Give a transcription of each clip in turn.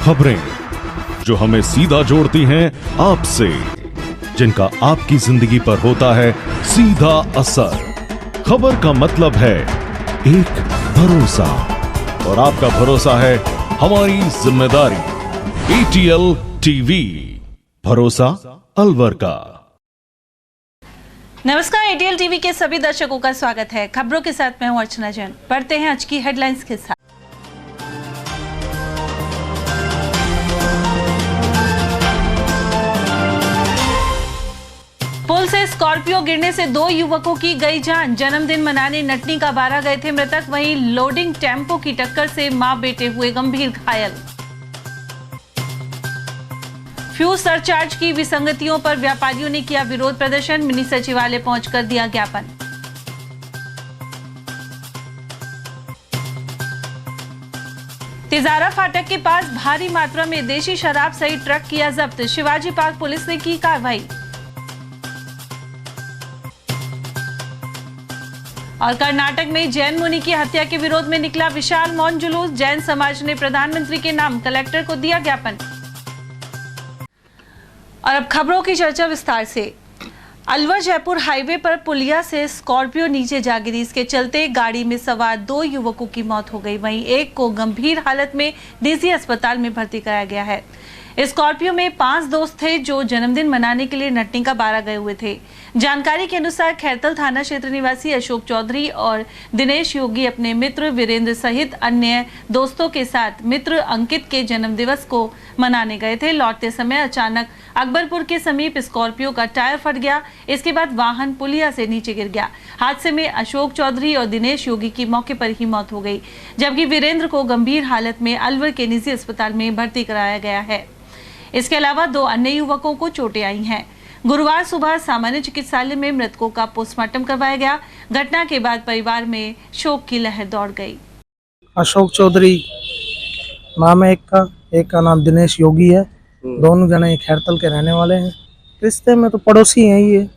खबरें जो हमें सीधा जोड़ती हैं आपसे, जिनका आपकी जिंदगी पर होता है सीधा असर। खबर का मतलब है एक भरोसा, और आपका भरोसा है हमारी जिम्मेदारी। ATL टीवी, भरोसा अलवर का। नमस्कार, ATL टीवी के सभी दर्शकों का स्वागत है। खबरों के साथ मैं हूं अर्चना जैन। पढ़ते हैं आज की हेडलाइंस के साथ। पुल से स्कॉर्पियो गिरने से 2 युवकों की गई जान। जन्मदिन मनाने नटनी का बारा गए थे मृतक। वहीं लोडिंग टेम्पो की टक्कर से मां बेटे हुए गंभीर घायल। फ्यूज सरचार्ज की विसंगतियों पर व्यापारियों ने किया विरोध प्रदर्शन। मिनी सचिवालय पहुंचकर दिया ज्ञापन। तिजारा फाटक के पास भारी मात्रा में देशी शराब सहित ट्रक किया जब्त। शिवाजी पार्क पुलिस ने की कार्रवाई। और कर्नाटक में जैन मुनि की हत्या के विरोध में निकला विशाल मौन जुलूस। जैन समाज ने प्रधानमंत्री के नाम कलेक्टर को दिया ज्ञापन। और अब खबरों की चर्चा विस्तार से। अलवर जयपुर हाईवे पर पुलिया से स्कॉर्पियो नीचे जा गिरी। इसके चलते गाड़ी में सवार 2 युवकों की मौत हो गई। वहीं एक को गंभीर हालत में निजी अस्पताल में भर्ती कराया गया है। स्कॉर्पियो में 5 दोस्त थे जो जन्मदिन मनाने के लिए नटनी का बारा गए हुए थे। जानकारी के अनुसार खैरतल थाना क्षेत्र निवासी अशोक चौधरी और दिनेश योगी अपने मित्र वीरेंद्र सहित अन्य दोस्तों के साथ मित्र अंकित के जन्मदिवस को मनाने गए थे। लौटते समय अचानक अकबरपुर के समीप स्कॉर्पियो का टायर फट गया। इसके बाद वाहन पुलिया से नीचे गिर गया। हादसे में अशोक चौधरी और दिनेश योगी की मौके पर ही मौत हो गई, जबकि वीरेंद्र को गंभीर हालत में अलवर के निजी अस्पताल में भर्ती कराया गया है। इसके अलावा 2 अन्य युवकों को चोटें आई हैं। गुरुवार सुबह सामान्य चिकित्सालय में मृतकों का पोस्टमार्टम करवाया गया। घटना के बाद परिवार में शोक की लहर दौड़ गई। अशोक चौधरी नाम है एक का नाम दिनेश योगी है। दोनों जने खैरतल के रहने वाले हैं। रिश्ते में तो पड़ोसी हैं, ये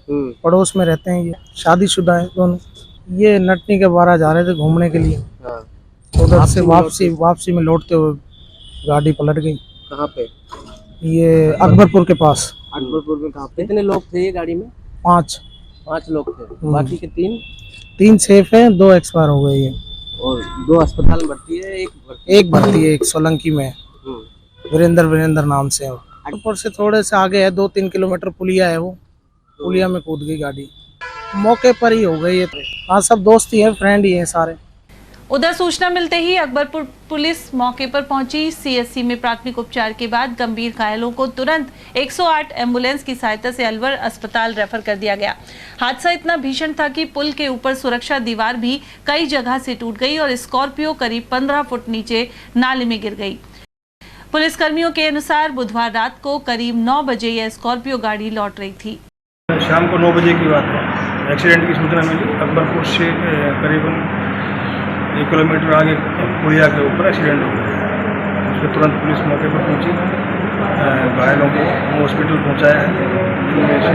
पड़ोस में रहते हैं। ये शादीशुदा है दोनों। ये नटनी के बारा जा रहे थे घूमने के लिए। उधर से वापसी में लौटते हुए गाड़ी पलट गई। कहाँ पे? ये अकबरपुर के पास। अकबरपुर में कहाँ पे? कितने लोग थे ये गाड़ी में? 5 लोग थे। बाकी के 3 सेफ हैं, 2 एक्सपायर हो गए ये। और 2 अस्पताल में भर्ती है, एक भर्ती है, एक सोलंकी में। वीरेंद्र नाम से है। अकबरपुर से थोड़े से आगे है, 2-3 किलोमीटर पुलिया है। वो पुलिया में कूद गई गाड़ी, मौके पर ही हो गई है। हाँ, सब दोस्त ही हैं, फ्रेंड ही हैं सारे। उधर सूचना मिलते ही अकबरपुर पुलिस मौके पर पहुंची। CSC में प्राथमिक उपचार के बाद गंभीर घायलों को तुरंत 108 एम्बुलेंस की सहायता से अलवर अस्पताल रेफर कर दिया गया। हादसा इतना भीषण था कि पुल के ऊपर सुरक्षा दीवार भी कई जगह से टूट गई और स्कॉर्पियो करीब 15 फुट नीचे नाले में गिर गई। पुलिस कर्मियों के अनुसार बुधवार रात को करीब 9 बजे यह स्कॉर्पियो गाड़ी लौट रही थी। शाम को 9 बजे की बात है। एक्सीडेंट की सूचना मिली। अकबरपुर से करीबन 1 किलोमीटर आगे पुलिया के ऊपर एक्सीडेंट हो गया। उसके तुरंत पुलिस मौके पर पहुंची, घायलों को हॉस्पिटल पहुंचाया है। इनमें से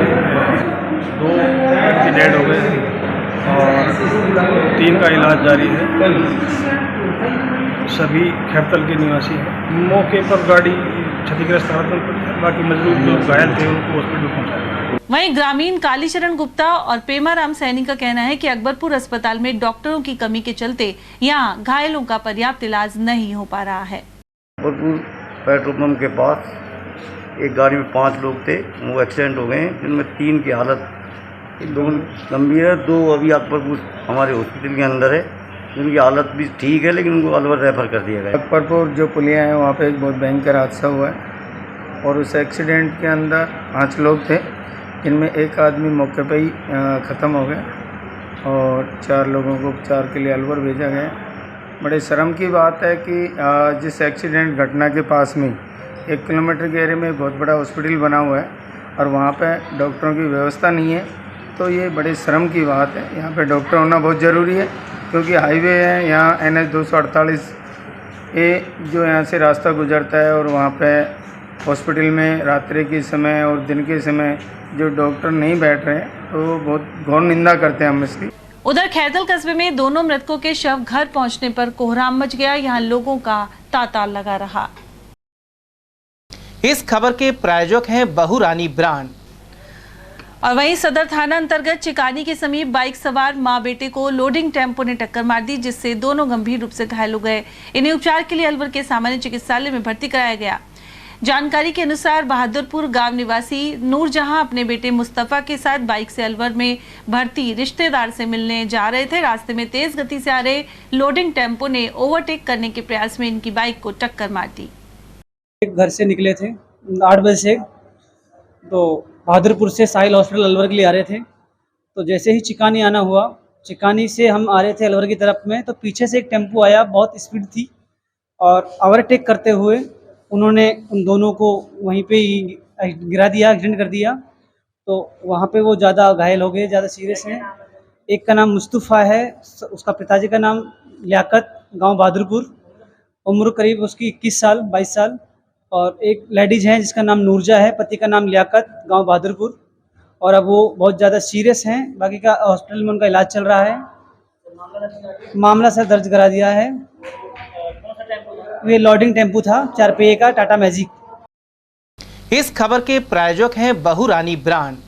2 व्यक्ति डेड हो गए और 3 का इलाज जारी है। सभी खैरतल के निवासी हैं। मौके पर गाड़ी क्षतिग्रस्त हालत में पड़ी है। बाकी मजदूर जो घायल थे उनको हॉस्पिटल पहुंचाया। वहीं ग्रामीण कालीचरण गुप्ता और पेमाराम सैनी का कहना है कि अकबरपुर अस्पताल में डॉक्टरों की कमी के चलते यहां घायलों का पर्याप्त इलाज नहीं हो पा रहा है। अकबरपुर पेट्रोल पंप के पास एक गाड़ी में 5 लोग थे, वो एक्सीडेंट हो गए, जिनमें 3 की हालत 2 गंभीर है, 2 अभी अकबरपुर हमारे हॉस्पिटल के अंदर है, जिनकी हालत भी ठीक है, लेकिन उनको अलवर रेफर कर दिया गया। अकबरपुर जो पुलिया है वहाँ पे एक बहुत भयंकर हादसा हुआ है और उस एक्सीडेंट के अंदर 5 लोग थे, इनमें एक आदमी मौके पर ही ख़त्म हो गया और 4 लोगों को उपचार के लिए अलवर भेजा गया। बड़े शर्म की बात है कि जिस एक्सीडेंट घटना के पास में 1 किलोमीटर के एरिया में बहुत बड़ा हॉस्पिटल बना हुआ है और वहाँ पे डॉक्टरों की व्यवस्था नहीं है, तो ये बड़े शर्म की बात है। यहाँ पे डॉक्टर होना बहुत ज़रूरी है, क्योंकि हाईवे है, यहाँ NH 248 ये जो यहाँ से रास्ता गुजरता है और वहाँ पे हॉस्पिटल में रात्रि के समय और दिन के समय जो डॉक्टर नहीं बैठ रहे हैं, तो बहुत घोर निंदा करते हैं हम इसकी। उधर खैरतल कस्बे में दोनों मृतकों के शव घर पहुंचने पर कोहराम मच गया। यहां लोगों का तांता लगा रहा। इस खबर के प्रायोजक हैं बहुरानी ब्रांड। और वहीं सदर थाना अंतर्गत चिकानी के समीप बाइक सवार मां बेटे को लोडिंग टेम्पो ने टक्कर मार दी, जिससे दोनों गंभीर रूप से घायल हो गए। इन्हें उपचार के लिए अलवर के सामान्य चिकित्सालय में भर्ती कराया गया। जानकारी के अनुसार बहादुरपुर गांव निवासी नूरजहां अपने बेटे मुस्तफा के साथ बाइक से अलवर में भर्ती रिश्तेदार से मिलने जा रहे थे। रास्ते में तेज गति से आ रहे लोडिंग टेम्पो ने ओवरटेक करने के प्रयास में इनकी बाइक को टक्कर मार दी। घर से निकले थे 8 बजे से, तो बहादुरपुर से साहिल हॉस्पिटल अलवर के लिए आ रहे थे। तो जैसे ही चिकानी आना हुआ, चिकानी से हम आ रहे थे अलवर की तरफ में, तो पीछे से एक टेम्पो आया, बहुत स्पीड थी और ओवरटेक करते हुए उन्होंने उन दोनों को वहीं पे ही गिरा दिया, एक्सीडेंट कर दिया। तो वहाँ पे वो ज़्यादा घायल हो गए, ज़्यादा सीरियस हैं। एक का नाम मुस्तफ़ा है, उसका पिताजी का नाम लियाकत, गांव बहादुरपुर, उम्र करीब उसकी 21 साल 22 साल। और एक लेडीज़ है जिसका नाम नूरजा है, पति का नाम लियाकत, गांव बहादुरपुर। और अब वो बहुत ज़्यादा सीरियस हैं, बाकी का हॉस्पिटल में उनका इलाज चल रहा है। मामला सर दर्ज करा दिया है। ये लोडिंग टेम्पो था 4 पहिए का, टाटा मैजिक। इस खबर के प्रायोजक हैं बहुरानी ब्रांड।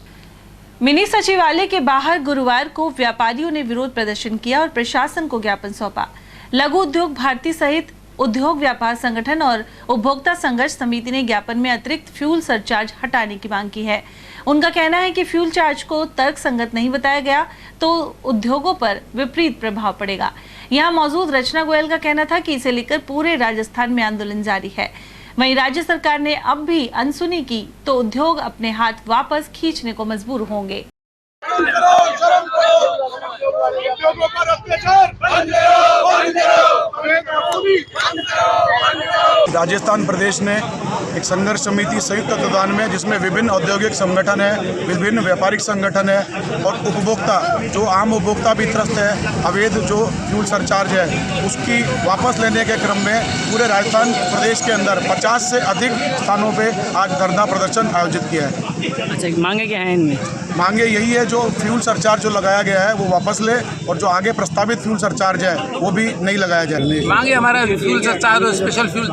मिनी सचिवालय के बाहर गुरुवार को व्यापारियों ने विरोध प्रदर्शन किया और प्रशासन को ज्ञापन सौंपा। लघु उद्योग भारती सहित उद्योग व्यापार संगठन और उपभोक्ता संघर्ष समिति ने ज्ञापन में अतिरिक्त फ्यूल सरचार्ज हटाने की मांग की है। उनका कहना है कि फ्यूल चार्ज को तर्कसंगत नहीं बताया गया तो उद्योगों पर विपरीत प्रभाव पड़ेगा। यहां मौजूद रचना गोयल का कहना था कि इसे लेकर पूरे राजस्थान में आंदोलन जारी है। वहीं राज्य सरकार ने अब भी अनसुनी की तो उद्योग अपने हाथ वापस खींचने को मजबूर होंगे। राजस्थान प्रदेश ने एक संघर्ष समिति संयुक्त तत्वाधान में, जिसमें विभिन्न औद्योगिक संगठन है, विभिन्न व्यापारिक संगठन है और उपभोक्ता, जो आम उपभोक्ता भी त्रस्त है, अवैध जो फ्यूल सरचार्ज है उसकी वापस लेने के क्रम में पूरे राजस्थान प्रदेश के अंदर 50 से अधिक स्थानों पे आज धरना प्रदर्शन आयोजित किया है। अच्छा, मांगे क्या है इनमें? मांगे यही है, जो फ्यूल सरचार्ज जो लगाया गया है वो वापस ले और जो आगे प्रस्तावित फ्यूल सरचार्ज है वो भी नहीं लगाया जाए। मांगे हमारा फ्यूल सरचार्ज और स्पेशल फ्यूल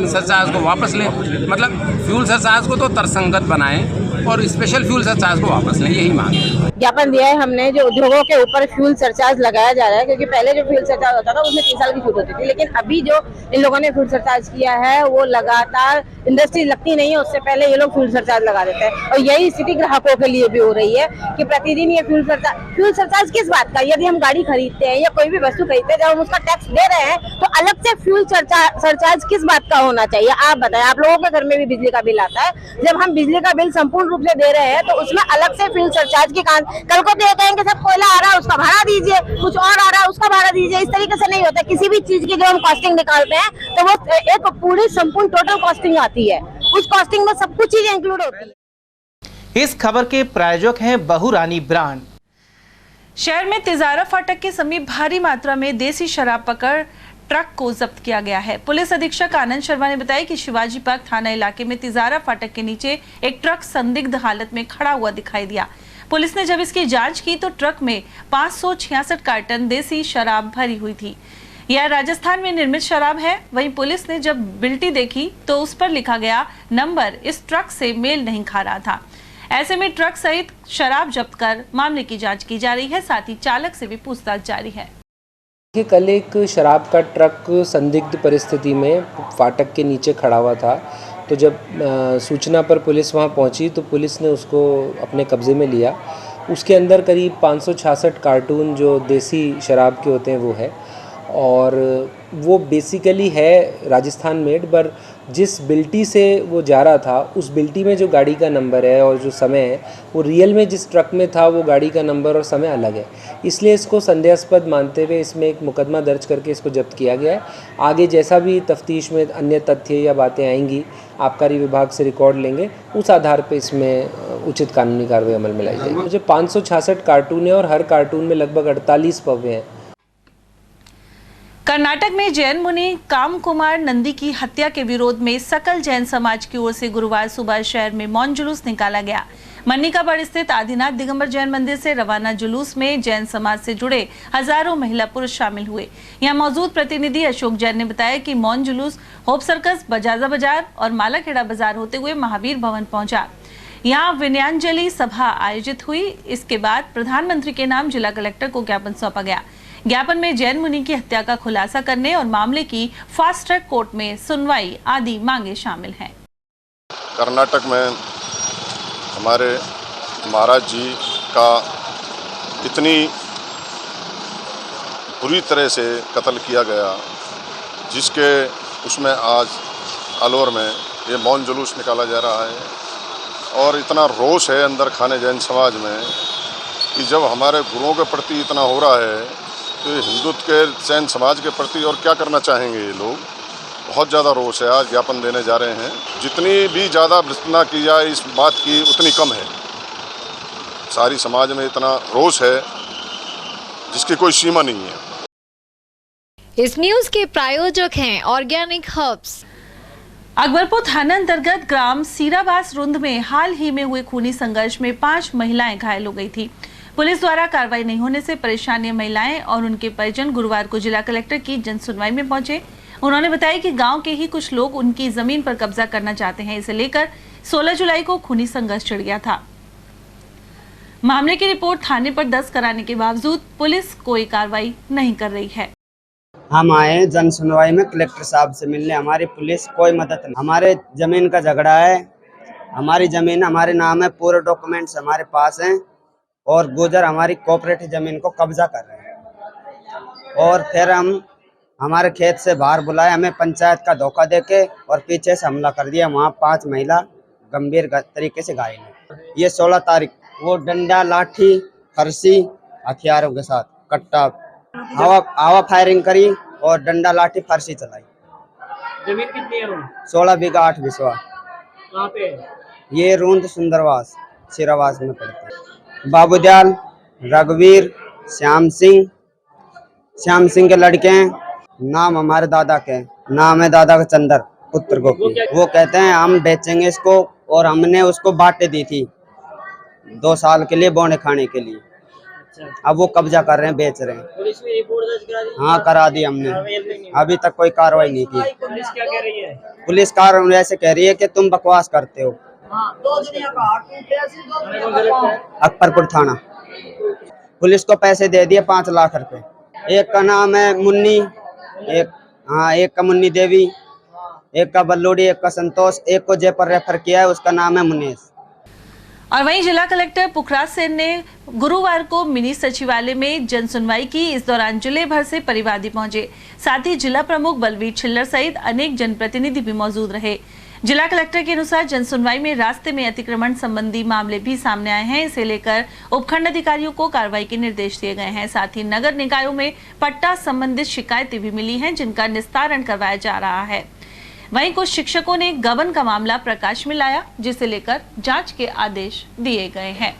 सरचार्ज को वापस लें, मतलब फ्यूल सरचार्ज को तो तर्कसंगत बनाएं और स्पेशल फ्यूल सरचार्ज को वापस लें, यही मांग है। ज्ञापन दिया है हमने जो उद्योगों के ऊपर फ्यूल सरचार्ज लगाया जा रहा है, क्योंकि पहले जो फ्यूल सरचार्ज होता था उसमें 3 साल की छूट होती थी, लेकिन अभी जो इन लोगों ने फ्यूल सरचार्ज किया है वो लगातार इंडस्ट्री लगती नहीं है, उससे पहले ये लोग फ्यूल सरचार्ज लगा देते हैं। और यही स्थिति ग्राहकों के लिए भी हो रही है कि प्रतिदिन ये फ्यूल सरचार्ज किस बात का? यदि हम गाड़ी खरीदते हैं या कोई भी वस्तु खरीदते हैं, जब हम उसका टैक्स दे रहे हैं तो अलग से फ्यूल सरचार्ज किस बात का होना चाहिए? आप बताएं। आप लोगों के घर में भी बिजली का बिल आता है, जब हम बिजली का बिल संपूर्ण रूप से दे रहे हैं तो उसमें अलग से फ्यूल सरचार्ज की कल को तो कहेंगे सब कोयला आ रहा है उसका भाड़ा दीजिए, कुछ और आ रहा है उसका भाड़ा दीजिए। इस तरीके से नहीं होता। किसी भी चीज की जब हम कॉस्टिंग निकालते हैं तो वो एक पूरी संपूर्ण टोटल कॉस्टिंग आती है, उस कॉस्टिंग में सब कुछ चीजें इंक्लूड होती है। इस खबर के प्रायोजक हैं बहुरानी ब्रांड। शहर में तिजारा फाटक के समीप भारी मात्रा में देसी शराब पकड़ ट्रक को जब्त किया गया है। पुलिस अधीक्षक आनंद शर्मा ने बताया कि शिवाजी पार्क थाना इलाके में तिजारा फाटक के नीचे एक ट्रक संदिग्ध हालत में खड़ा हुआ दिखाई दिया। पुलिस ने जब इसकी जांच की तो ट्रक में 566 कार्टन देसी शराब भरी हुई थी। यह राजस्थान में निर्मित शराब है। वहीं पुलिस ने जब बिल्टी देखी तो उस पर लिखा गया नंबर इस ट्रक से मेल नहीं खा रहा था। ऐसे में ट्रक सहित शराब जब्त कर मामले की जांच की जा रही है, साथ ही चालक से भी पूछताछ जारी है। कल एक शराब का ट्रक संदिग्ध परिस्थिति में फाटक के नीचे खड़ा हुआ था, तो जब सूचना पर पुलिस वहां पहुंची तो पुलिस ने उसको अपने कब्जे में लिया। उसके अंदर करीब 566 कार्टून जो देसी शराब के होते हैं वो है, और वो बेसिकली है राजस्थान मेड, पर जिस बिल्टी से वो जा रहा था उस बिल्टी में जो गाड़ी का नंबर है और जो समय है वो रियल में जिस ट्रक में था वो गाड़ी का नंबर और समय अलग है, इसलिए इसको संदेहास्पद मानते हुए इसमें एक मुकदमा दर्ज करके इसको जब्त किया गया है। आगे जैसा भी तफ्तीश में अन्य तथ्य या बातें आएंगी आबकारी विभाग से रिकॉर्ड लेंगे, उस आधार पर इसमें उचित कानूनी कार्रवाई अमल में लाई जाएगी। मुझे 566 कार्टून है और हर कार्टून में लगभग 48 पौवे हैं। कर्नाटक में जैन मुनि काम कुमार नंदी की हत्या के विरोध में सकल जैन समाज की ओर से गुरुवार सुबह शहर में मौन जुलूस निकाला गया। मन्निकाबड़ स्थित आदिनाथ दिगंबर जैन मंदिर से रवाना जुलूस में जैन समाज से जुड़े हजारों महिला पुरुष शामिल हुए। यहां मौजूद प्रतिनिधि अशोक जैन ने बताया कि मौन जुलूस होप सर्कस, बजाजा बाजार और मालाखेड़ा बाजार होते हुए महावीर भवन पहुंचा। यहां विनयांजलि सभा आयोजित हुई। इसके बाद प्रधानमंत्री के नाम जिला कलेक्टर को ज्ञापन सौंपा गया। ज्ञापन में जैन मुनि की हत्या का खुलासा करने और मामले की फास्ट ट्रैक कोर्ट में सुनवाई आदि मांगे शामिल हैं। कर्नाटक में हमारे महाराज जी का इतनी बुरी तरह से कत्ल किया गया, जिसके उसमें आज अलवर में ये मौन जुलूस निकाला जा रहा है। और इतना रोष है अंदर खाने जैन समाज में कि जब हमारे गुरुओं के प्रति इतना हो रहा है तो हिंदुत्व के जैन समाज के प्रति और क्या करना चाहेंगे ये लोग। बहुत ज़्यादा रोष है। आज ज्ञापन देने जा रहे हैं। जितनी भी ज़्यादा विस्तृत की जाए इस बात की उतनी कम है। सारी समाज में इतना रोष है जिसकी कोई सीमा नहीं है। इस न्यूज के प्रायोजक हैं ऑर्गेनिक हर्ब्स। अकबरपुर थाना अंतर्गत ग्राम सीराबास रुंद में हाल ही में हुए खूनी संघर्ष में 5 महिलाएं घायल हो गई थी। पुलिस द्वारा कार्रवाई नहीं होने से परेशान ये महिलाएं और उनके परिजन गुरुवार को जिला कलेक्टर की जनसुनवाई में पहुंचे। उन्होंने बताया कि गांव के ही कुछ लोग उनकी जमीन पर कब्जा करना चाहते हैं। इसे लेकर 16 जुलाई को खूनी संघर्ष छिड़ गया था। मामले की रिपोर्ट थाने पर दर्ज कराने के बावजूद पुलिस कोई कार्रवाई नहीं कर रही है। हम आए जन सुनवाई में कलेक्टर साहब से मिलने, हमारी पुलिस कोई मदद नहीं। हमारे जमीन का झगड़ा है, हमारी जमीन हमारे नाम है, पूरे डॉक्यूमेंट्स हमारे पास हैं और गुजर हमारी कोऑपरेटिव जमीन को कब्जा कर रहे हैं। और फिर हमारे खेत से बाहर बुलाए, हमें पंचायत का धोखा देके और पीछे से हमला कर दिया। वहाँ 5 महिला गंभीर तरीके से घायल है। ये 16 तारीख वो डंडा, लाठी, फरसी, हथियारों के साथ कट्टा हवा फायरिंग करी और डंडा, लाठी, फरसी चलाई। जमीन कितनी है? 16 बीघा 8 बिस्वा। कहाँ पे? ये रूंद सुंदरवास सिरावास में पड़ता है। बाबूदयाल, रघुवीर, श्याम सिंह के लड़के हैं। नाम हमारे दादा के, नाम है दादा का चंदर पुत्र गोपी। वो कहते हैं हम बेचेंगे इसको और हमने उसको बांटे दी थी 2 साल के लिए बोने खाने के लिए। अब वो कब्जा कर रहे हैं, बेच रहे हैं। पुलिस में रिपोर्ट दर्ज करा दी? हाँ, करा दी हमने। अभी तक कोई कार्रवाई नहीं की। पुलिस क्या कह रही है? पुलिस कार्रवाई ऐसे कह रही है कि तुम बकवास करते हो। अकबरपुर थाना पुलिस को पैसे दे दिए 5 लाख रुपए। एक का नाम है मुन्नी, एक का मुन्नी देवी, एक का बल्लूड़ी, एक का संतोष, एक को जयपुर रेफर किया है, उसका नाम है मुनेश। और वहीं जिला कलेक्टर पुखराज सेन ने गुरुवार को मिनी सचिवालय में जन सुनवाई की। इस दौरान जिले भर से परिवादी पहुंचे। साथ ही जिला प्रमुख बलवीर छिल्लर सहित अनेक जनप्रतिनिधि भी मौजूद रहे। जिला कलेक्टर के अनुसार जन सुनवाई में रास्ते में अतिक्रमण संबंधी मामले भी सामने आए हैं। इसे लेकर उपखंड अधिकारियों को कार्रवाई के निर्देश दिए गए हैं। साथ ही नगर निकायों में पट्टा संबंधित शिकायतें भी मिली हैं, जिनका निस्तारण करवाया जा रहा है। वहीं कुछ शिक्षकों ने गबन का मामला प्रकाश में लाया, जिसे लेकर जांच के आदेश दिए गए हैं।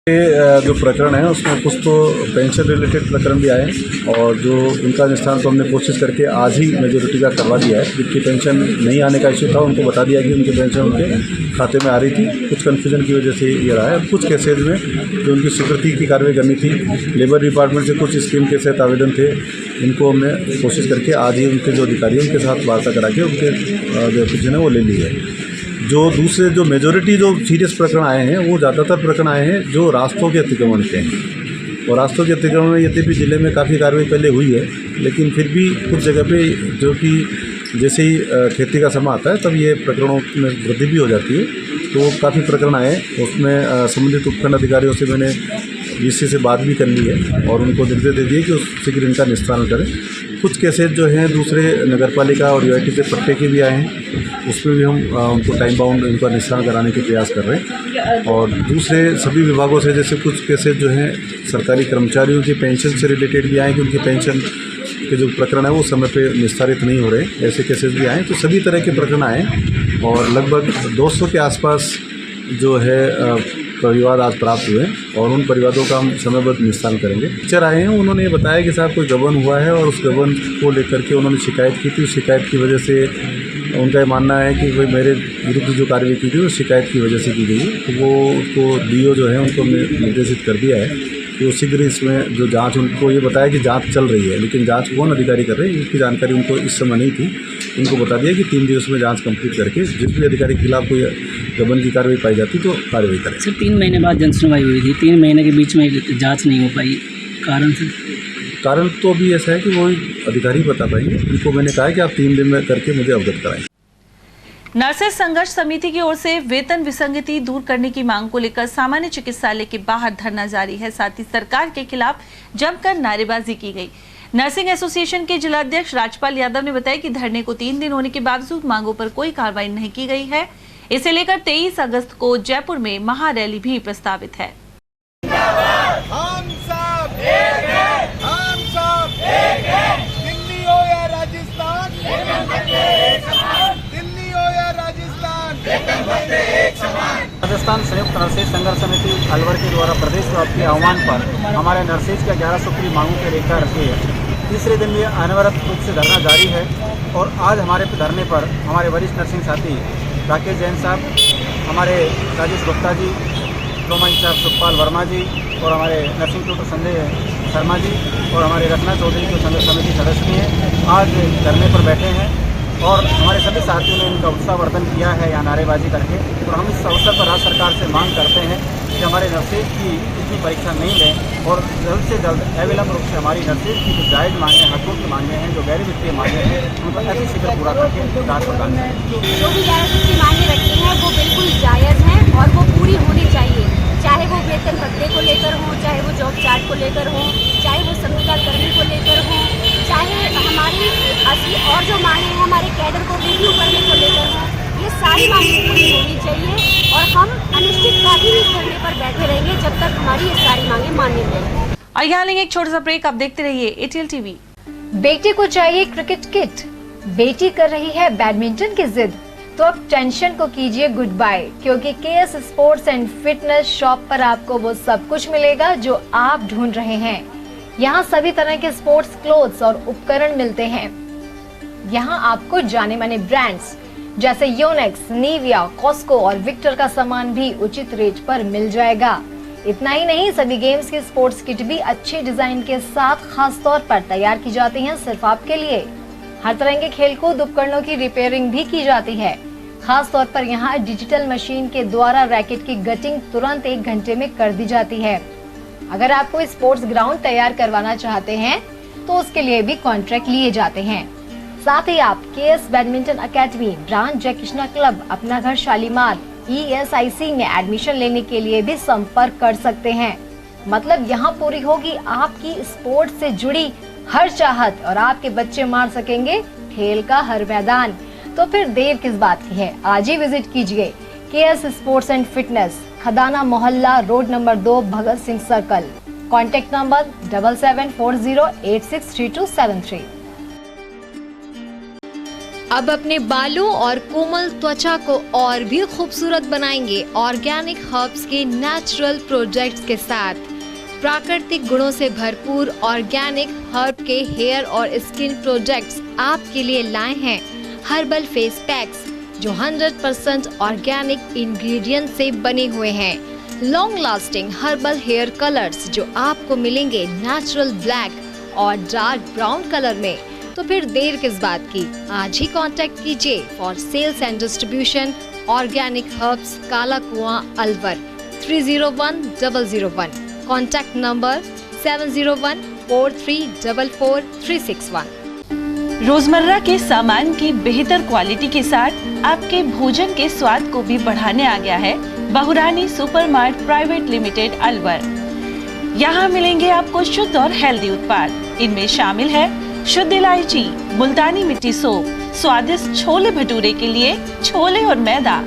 ये जो प्रकरण है उसमें कुछ तो पेंशन रिलेटेड प्रकरण भी आए और जो उनका निस्तारण तो हमने कोशिश करके आज ही मेजोरिटी का करवा दिया है। जिनकी पेंशन नहीं आने का इशू था उनको बता दिया कि उनकी पेंशन उनके खाते में आ रही थी। कुछ कन्फ्यूजन की वजह से ये रहा है। कुछ केसेज में जो उनकी स्वीकृति की कार्रवाई करनी थी, लेबर डिपार्टमेंट से कुछ स्कीम के तहत आवेदन थे, इनको हमने कोशिश करके आज ही उनके जो अधिकारी हैं उनके साथ वार्ता करा के उनके जो एप्लीकेशन है वो ले ली है। जो दूसरे जो मेजोरिटी जो सीरियस प्रकरण आए हैं वो ज़्यादातर प्रकरण आए हैं जो रास्तों के अतिक्रमण के हैं। और रास्तों के अतिक्रमण में यद्यपि जिले में काफ़ी कार्रवाई पहले हुई है, लेकिन फिर भी कुछ जगह पे जो कि जैसे ही खेती का समय आता है तब ये प्रकरणों में वृद्धि भी हो जाती है। तो काफ़ी प्रकरण आए, उसमें संबंधित उपखंड अधिकारियों से मैंने वीसी से बात भी कर ली है और उनको निर्देश दे दिए कि उस शीघ्र इनका निस्तारण करें। कुछ केसेज जो हैं दूसरे नगरपालिका और यूआईटी से पट्टे के भी आए हैं, उसमें भी हम उनको टाइम बाउंड इनका निस्तारण कराने के प्रयास कर रहे हैं। और दूसरे सभी विभागों से जैसे कुछ केसेज जो हैं सरकारी कर्मचारियों की पेंशन से रिलेटेड भी आए कि उनकी पेंशन के जो प्रकरण है वो समय पे निस्तारित नहीं हो रहे, ऐसे केसेस भी आए। तो सभी तरह के प्रकरण आए और लगभग 200 के आसपास जो है परिवार आज प्राप्त हुए और उन परिवारों का हम समयबद्ध निस्तारण करेंगे। टीचर आए हैं, उन्होंने बताया कि साहब कोई गबन हुआ है और उस गबन को लेकर के उन्होंने शिकायत की थी। उस शिकायत की वजह से उनका ये मानना है कि भाई मेरे विरुद्ध जो कार्रवाई की गई वो शिकायत की वजह से की गई है। तो वो उसको DO जो है उनको निर्देशित कर दिया है कि वो शीघ्र इसमें जो जांच, उनको ये बताया कि जांच चल रही है, लेकिन जांच कौन अधिकारी कर रहे हैं इसकी जानकारी उनको इस समय नहीं थी। उनको बता दिया कि 3 दिवस में जांच कंप्लीट करके जिस भी अधिकारी के खिलाफ कोई गबन की कार्रवाई पाई जाती तो कार्रवाई करें। सर 3 महीने बाद जनसुनवाई हुई थी, 3 महीने के बीच में जाँच नहीं हो पाई, कारण से? कारण तो अभी ऐसा है कि वो अधिकारी बता पाएंगे। उनको मैंने कहा है कि आप 3 दिन में करके मुझे अवगत कराएं। नर्सेज संघर्ष समिति की ओर से वेतन विसंगति दूर करने की मांग को लेकर सामान्य चिकित्सालय के बाहर धरना जारी है। साथ ही सरकार के खिलाफ जमकर नारेबाजी की गई। नर्सिंग एसोसिएशन के जिलाध्यक्ष राजपाल यादव ने बताया कि धरने को 3 दिन होने के बावजूद मांगों पर कोई कार्रवाई नहीं की गई है। इसे लेकर 23 अगस्त को जयपुर में महारैली भी प्रस्तावित है। हम सब एक हैं, हम सब एक हैं। दिल्ली हो या राजस्थान, दिल्ली हो या राजस्थान, राजस्थान संयुक्त नर्सेज संघर्ष समिति अलवर के द्वारा प्रदेशव्यापी के आह्वान पर हमारे नर्सेज के 11 सूत्री मांगों को लेकर के तीसरे दिन भी अनवरत रूप से धरना जारी है। और आज हमारे धरने पर हमारे वरिष्ठ नर्सिंग साथी राकेश जैन साहब, हमारे राजेश गुप्ता जी, ट्रॉमा इंचार्ज सुखपाल वर्मा जी और हमारे नर्सिंग ट्यूटर संजय शर्मा जी और हमारे रत्ना चौधरी जो संघर्ष समिति सदस्य हैं, आज धरने पर बैठे हैं। और हमारे सभी साथियों ने इनका उत्साहवर्धन किया है या नारेबाजी करके। और हम इस अवसर पर राज्य सरकार से मांग करते हैं कि हमारे नर्सेज की इतनी परीक्षा नहीं लें और जल्द से जल्द अविलंब रूप से हमारी नर्सेज की जो जायज़ मांगे, हकों की मांगे हैं, जो गैर वित्तीय मांगे हैं, उनको अति शीघ्र पूरा करके राज प्रदान करें। जो भी गैर वित्तीय मांगे रखी हैं वो बिल्कुल जायज़ हैं और वो पूरी होनी चाहिए, चाहे वो वेतन भत्ते को लेकर हो, चाहे वो जॉब चार्ट को लेकर हो, चाहे वो संविदा कर्मी को लेकर हो, चाहे हमारी असली और जो मांगे हैं हमारे कैडर को रिव्यू करने को लेकर हो, ये सारी मांगें पूरी होनी चाहिए। और हम अनिश्चितकालीन इस धरने पर बैठे रहेंगे जब तक हमारी ये सारी मांगें मान्य नहीं। और यहाँ लेंगे एक छोटा सा ब्रेक, आप देखते रहिए ATL TV। बेटे को चाहिए क्रिकेट किट, बेटी कर रही है बैडमिंटन की जिद, तो अब टेंशन को कीजिए गुड बाय, क्योंकि KS sports and fitness shop पर आपको वो सब कुछ मिलेगा जो आप ढूंढ रहे हैं। यहाँ सभी तरह के स्पोर्ट्स क्लोथ्स और उपकरण मिलते हैं। यहाँ आपको जाने माने ब्रांड्स जैसे योनेक्स, निविया, कॉस्को और विक्टर का सामान भी उचित रेट पर मिल जाएगा। इतना ही नहीं, सभी गेम्स की स्पोर्ट्स किट भी अच्छे डिजाइन के साथ खास तौर पर तैयार की जाती हैं सिर्फ आपके लिए। हर तरह के खेलकूद उपकरणों की रिपेयरिंग भी की जाती है। खास तौर पर यहाँ डिजिटल मशीन के द्वारा रैकेट की गटिंग तुरंत 1 घंटे में कर दी जाती है। अगर आप कोई स्पोर्ट्स ग्राउंड तैयार करवाना चाहते हैं तो उसके लिए भी कॉन्ट्रैक्ट लिए जाते हैं। साथ ही आप KS बैडमिंटन अकेडमी, ब्रांच जय कृष्णा क्लब, अपना घर शालीमार, ESIC में एडमिशन लेने के लिए भी संपर्क कर सकते हैं। मतलब यहाँ पूरी होगी आपकी स्पोर्ट्स से जुड़ी हर चाहत और आपके बच्चे मार सकेंगे खेल का हर मैदान। तो फिर देर किस बात की है, आज ही विजिट कीजिए KS sports and fitness, Khadana मोहल्ला, road number 2, Bhagat Singh circle. Contact number 7740863273। अब अपने बालों और कोमल त्वचा को और भी खूबसूरत बनाएंगे ऑर्गेनिक हर्ब्स के नेचुरल प्रोडक्ट्स के साथ। प्राकृतिक गुणों से भरपूर ऑर्गेनिक हर्ब के हेयर और स्किन प्रोडक्ट्स आपके लिए लाए हैं हर्बल फेस पैक्स, जो 100% ऑर्गेनिक इंग्रेडिएंट से बने हुए हैं। Long lasting herbal hair colours जो आपको मिलेंगे नेचुरल ब्लैक और डार्क ब्राउन कलर में। तो फिर देर किस बात की, आज ही कांटेक्ट कीजिए for sales and distribution organic herbs, Kala Kuan, Alwar 301001। Contact number 7014344361। रोजमर्रा के सामान की बेहतर क्वालिटी के साथ आपके भोजन के स्वाद को भी बढ़ाने आ गया है बहुरानी सुपरमार्ट प्राइवेट लिमिटेड अलवर। यहाँ मिलेंगे आपको शुद्ध और हेल्दी उत्पाद। इनमें शामिल है शुद्ध इलायची, मुल्तानी मिट्टी सोप, स्वादिष्ट छोले भटूरे के लिए छोले और मैदा,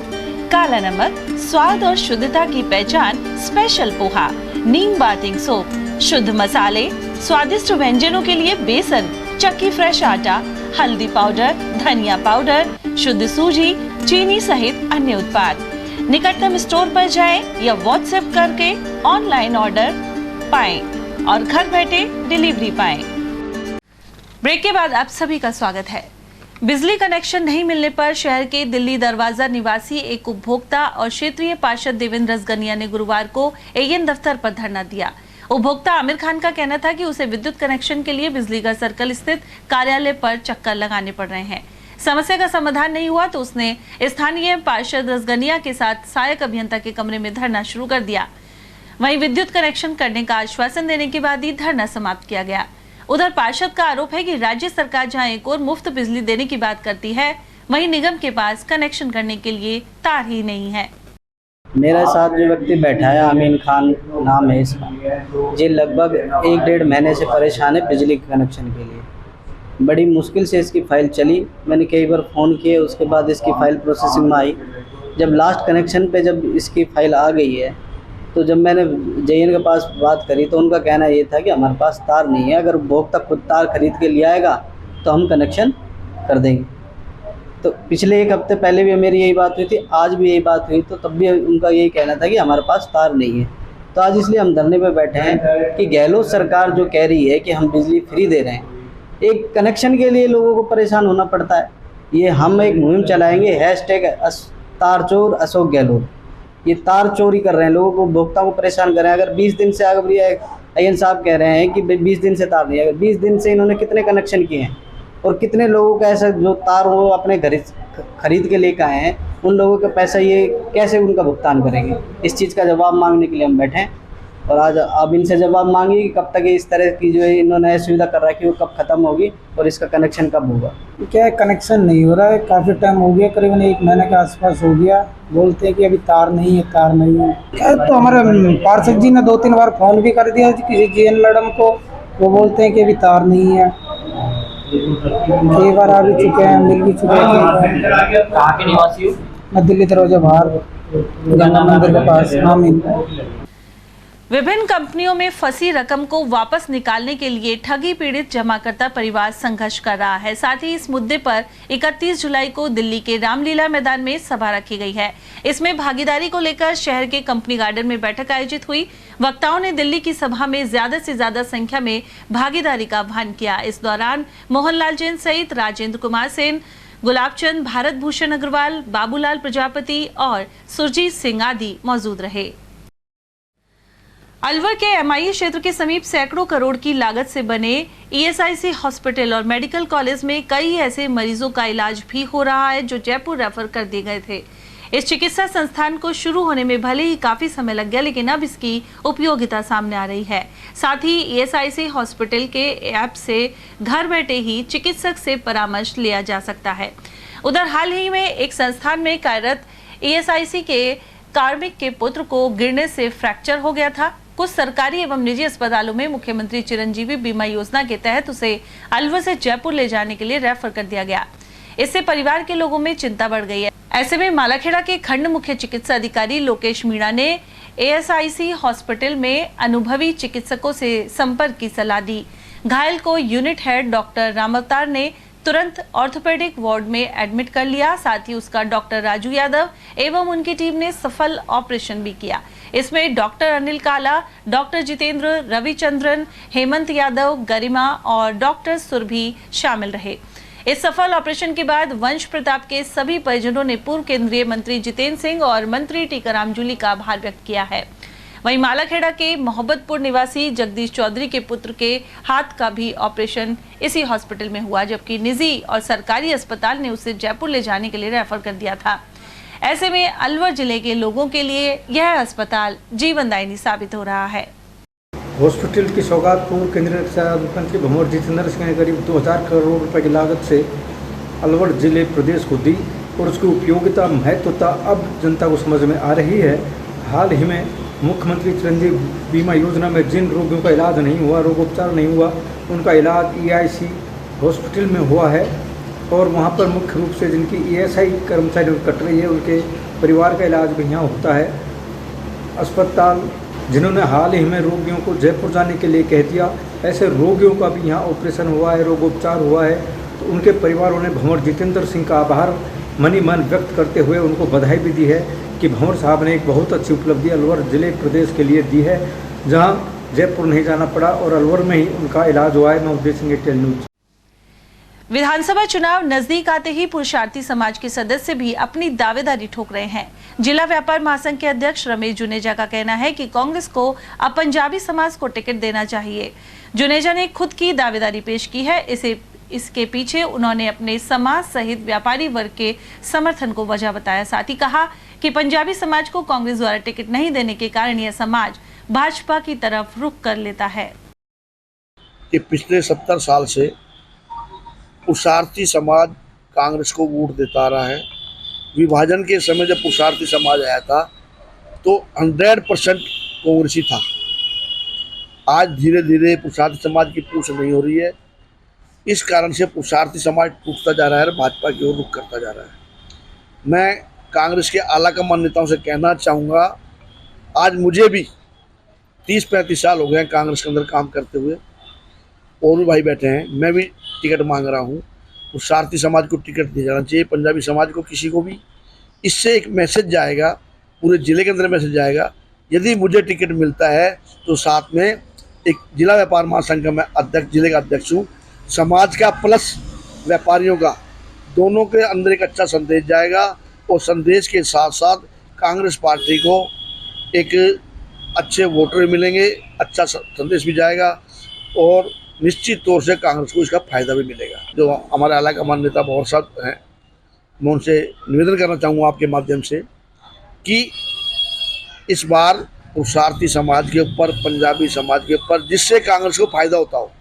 काला नमक, स्वाद और शुद्धता की पहचान स्पेशल पोहा, नीम बाथिंग सोप, शुद्ध मसाले, स्वादिष्ट व्यंजनों के लिए बेसन, चक्की फ्रेश आटा, हल्दी पाउडर, धनिया पाउडर, शुद्ध सूजी, चीनी सहित अन्य उत्पाद। निकटतम स्टोर पर जाएं या व्हाट्सएप करके ऑनलाइन ऑर्डर पाएं और घर बैठे डिलीवरी पाएं। ब्रेक के बाद आप सभी का स्वागत है। बिजली कनेक्शन नहीं मिलने पर शहर के दिल्ली दरवाजा निवासी एक उपभोक्ता और क्षेत्रीय पार्षद देवेंद्र रसगनिया ने गुरुवार को एएन दफ्तर पर धरना दिया। उपभोक्ता आमिर खान का कहना था कि उसे विद्युत कनेक्शन के लिए बिजलीगढ़ सर्कल स्थित कार्यालय पर चक्कर लगाने पड़ रहे हैं। समस्या का समाधान नहीं हुआ तो उसने स्थानीय पार्षद रसगनिया के साथ सहायक अभियंता के कमरे में धरना शुरू कर दिया। वहीं विद्युत कनेक्शन करने का आश्वासन देने के बाद ही धरना समाप्त किया गया। उधर पार्षद का आरोप है कि राज्य सरकार जहां एक और मुफ्त बिजली देने की बात करती है, वहीं निगम के पास कनेक्शन करने के लिए तार ही नहीं है। मेरे साथ जो व्यक्ति बैठा है आमीन खान नाम है इसका, ये लगभग 1-1.5 महीने से परेशान है बिजली के कनेक्शन के लिए। बड़ी मुश्किल से इसकी फ़ाइल चली, मैंने कई बार फ़ोन किए, उसके बाद इसकी फ़ाइल प्रोसेसिंग में आई। जब लास्ट कनेक्शन पे जब इसकी फ़ाइल आ गई है तो जब मैंने जेएन के पास बात करी तो उनका कहना ये था कि हमारे पास तार नहीं है, अगर उपभोक्ता खुद तार खरीद के ले आएगा तो हम कनेक्शन कर देंगे। तो पिछले 1 हफ्ते पहले भी मेरी यही बात हुई थी, आज भी यही बात हुई, तो तब भी उनका यही कहना था कि हमारे पास तार नहीं है। तो आज इसलिए हम धरने पे बैठे हैं कि गहलोत सरकार जो कह रही है कि हम बिजली फ्री दे रहे हैं, एक कनेक्शन के लिए लोगों को परेशान होना पड़ता है। ये हम एक मुहिम चलाएँगे, #तारचोर अशोक गहलोत। ये तार चोरी कर रहे हैं, लोगों को, उपभोक्ता को परेशान कर रहे हैं। अगर 20 दिन से, अगर ये अय्यन साहब कह रहे हैं कि 20 दिन से तार नहीं है, अगर 20 दिन से इन्होंने कितने कनेक्शन किए हैं और कितने लोगों का ऐसा जो तार वो अपने घर खरीद के लेकर आए हैं, उन लोगों का पैसा ये कैसे उनका भुगतान करेंगे? इस चीज़ का जवाब मांगने के लिए हम बैठे हैं और आज अब इनसे जवाब मांगिए कि कब तक इस तरह की जो इन्होंने सुविधा कर रखी है वो कब ख़त्म होगी और इसका कनेक्शन कब होगा। क्या है, कनेक्शन नहीं हो रहा है, काफ़ी टाइम हो गया, करीबन 1 महीने के आसपास हो गया। बोलते हैं कि अभी तार नहीं है, तार नहीं है। क्या तो हमारे पार्षद जी ने 2-3 बार फ़ोन भी कर दिया किसी जेएन मैडम को, वो बोलते हैं कि अभी तार नहीं है। कई बार आ भी चुके हैं, मिल भी चुके हैं। कहाँ के निवासी हो? मैं दिल्ली दरवाजा बाहर गंगा मंदिर के पास। आमीन। विभिन्न कंपनियों में फंसी रकम को वापस निकालने के लिए ठगी पीड़ित जमाकर्ता परिवार संघर्ष कर रहा है। साथ ही इस मुद्दे पर 31 जुलाई को दिल्ली के रामलीला मैदान में सभा रखी गई है। इसमें भागीदारी को लेकर शहर के कंपनी गार्डन में बैठक आयोजित हुई। वक्ताओं ने दिल्ली की सभा में ज्यादा से ज्यादा संख्या में भागीदारी का आह्वान किया। इस दौरान मोहनलाल जैन सहित राजेंद्र कुमार सेन, गुलाबचंद, भारत भूषण अग्रवाल, बाबूलाल प्रजापति और सुरजीत सिंह आदि मौजूद रहे। अलवर के एमआईए क्षेत्र के समीप सैकड़ों करोड़ की लागत से बने ईएसआईसी हॉस्पिटल और मेडिकल कॉलेज में कई ऐसे मरीजों का इलाज भी हो रहा है जो जयपुर रेफर कर दिए गए थे। इस चिकित्सा संस्थान को शुरू होने में भले ही काफी समय लग गया, लेकिन अब इसकी उपयोगिता सामने आ रही है। साथ ही ईएसआईसी हॉस्पिटल के ऐप से घर बैठे ही चिकित्सक से परामर्श लिया जा सकता है। उधर हाल ही में एक संस्थान में कार्यरत ईएसआईसी के कार्मिक के पुत्र को गिरने से फ्रैक्चर हो गया था। कुछ सरकारी एवं निजी अस्पतालों में मुख्यमंत्री चिरंजीवी बीमा योजना के तहत उसे अलवर से जयपुर ले जाने के लिए रेफर कर दिया गया। इससे परिवार के लोगों में चिंता बढ़ गई है। ऐसे में मालाखेड़ा के खंड मुख्य चिकित्सा अधिकारी लोकेश मीणा ने एएसआईसी हॉस्पिटल में अनुभवी चिकित्सकों से संपर्क की सलाह दी। घायल को यूनिट हेड डॉक्टर रामावतार ने तुरंत ऑर्थोपेडिक वार्ड में एडमिट कर लिया। साथ ही उसका डॉक्टर राजू यादव एवं उनकी टीम ने सफल ऑपरेशन भी किया। इसमें डॉक्टर अनिल काला, डॉक्टर जितेंद्र, रविचंद्रन, हेमंत यादव, गरिमा और डॉक्टर सुरभि शामिल रहे। इस सफल ऑपरेशन के बाद वंश प्रताप के सभी परिजनों ने पूर्व केंद्रीय मंत्री जितेंद्र सिंह और मंत्री टीकाराम जूली का आभार व्यक्त किया है। वहीं मालाखेड़ा के मोहब्बतपुर निवासी जगदीश चौधरी के पुत्र के हाथ का भी ऑपरेशन इसी हॉस्पिटल में हुआ, जबकि निजी और सरकारी अस्पताल ने उसे जयपुर ले जाने के लिए रेफर कर दिया था। ऐसे में अलवर जिले के लोगों के लिए यह अस्पताल जीवनदायिनी साबित हो रहा है। हॉस्पिटल की सौगात पूर्व केंद्रीय रक्षा मंत्री भंवर जितेंद्र सिंह ने करीब 2000 करोड़ रुपए की लागत से अलवर जिले प्रदेश को दी और उसकी उपयोगिता, महत्वता अब जनता को समझ में आ रही है। हाल ही में मुख्यमंत्री चिरंजीवी बीमा योजना में जिन रोगियों का इलाज नहीं हुआ, रोगोपचार नहीं हुआ, उनका इलाज ईआईसी हॉस्पिटल में हुआ है और वहाँ पर मुख्य रूप से जिनकी ईएसआई कर्मचारी कट रही है, उनके परिवार का इलाज भी यहाँ होता है। अस्पताल जिन्होंने हाल ही में रोगियों को जयपुर जाने के लिए कह दिया, ऐसे रोगियों का भी यहाँ ऑपरेशन हुआ है, रोगोपचार हुआ है। तो उनके परिवारों ने भंवर जितेंद्र सिंह का आभार मनी मन व्यक्त करते हुए उनको बधाई भी दी है कि भंवर साहब ने एक बहुत अच्छी उपलब्धि अलवर जिले प्रदेश के लिए दी है, जहाँ जयपुर नहीं जाना पड़ा और अलवर में ही उनका इलाज हुआ है। मैं उदय सिंह, एयरटेल न्यूज। विधानसभा चुनाव नजदीक आते ही पुरुषार्थी समाज के सदस्य भी अपनी दावेदारी ठोक रहे हैं। जिला व्यापार महासंघ के अध्यक्ष रमेश जुनेजा का कहना है कि कांग्रेस को अब पंजाबी समाज को टिकट देना चाहिए। जुनेजा ने खुद की दावेदारी पेश की है। इसके पीछे उन्होंने अपने समाज सहित व्यापारी वर्ग के समर्थन को वजह बताया। साथ ही कहा कि पंजाबी समाज को कांग्रेस द्वारा टिकट नहीं देने के कारण यह समाज भाजपा की तरफ रुख कर लेता है। कि पिछले 70 साल से पुरुषार्थी समाज कांग्रेस को वोट देता रहा है। विभाजन के समय जब पुरुषार्थी समाज आया था तो 100% कांग्रेसी था। आज धीरे धीरे पुरुषार्थी समाज की पूछ नहीं हो रही है। इस कारण से पुरुषार्थी समाज टूटता जा रहा है और भाजपा की ओर रुख करता जा रहा है। मैं कांग्रेस के आला कमान नेताओं से कहना चाहूँगा, आज मुझे भी 30-35 साल हो गए हैं कांग्रेस के अंदर काम करते हुए, और भी भाई बैठे हैं, मैं भी टिकट मांग रहा हूँ। पुरुषार्थी समाज को टिकट दिया जाना चाहिए, पंजाबी समाज को किसी को भी। इससे एक मैसेज जाएगा, पूरे ज़िले के अंदर मैसेज जाएगा। यदि मुझे टिकट मिलता है तो साथ में एक जिला व्यापार महासंघ का मैं अध्यक्ष, जिले का अध्यक्ष हूँ, समाज का प्लस व्यापारियों का, दोनों के अंदर एक अच्छा संदेश जाएगा। और संदेश के साथ साथ कांग्रेस पार्टी को एक अच्छे वोटर मिलेंगे, अच्छा संदेश भी जाएगा और निश्चित तौर से कांग्रेस को इसका फायदा भी मिलेगा। जो हमारे आला कमान नेता बहुत साहब हैं, मैं उनसे निवेदन करना चाहूँगा आपके माध्यम से कि इस बार पुरुषार्थी समाज के ऊपर, पंजाबी समाज के ऊपर, जिससे कांग्रेस को फायदा होता हो,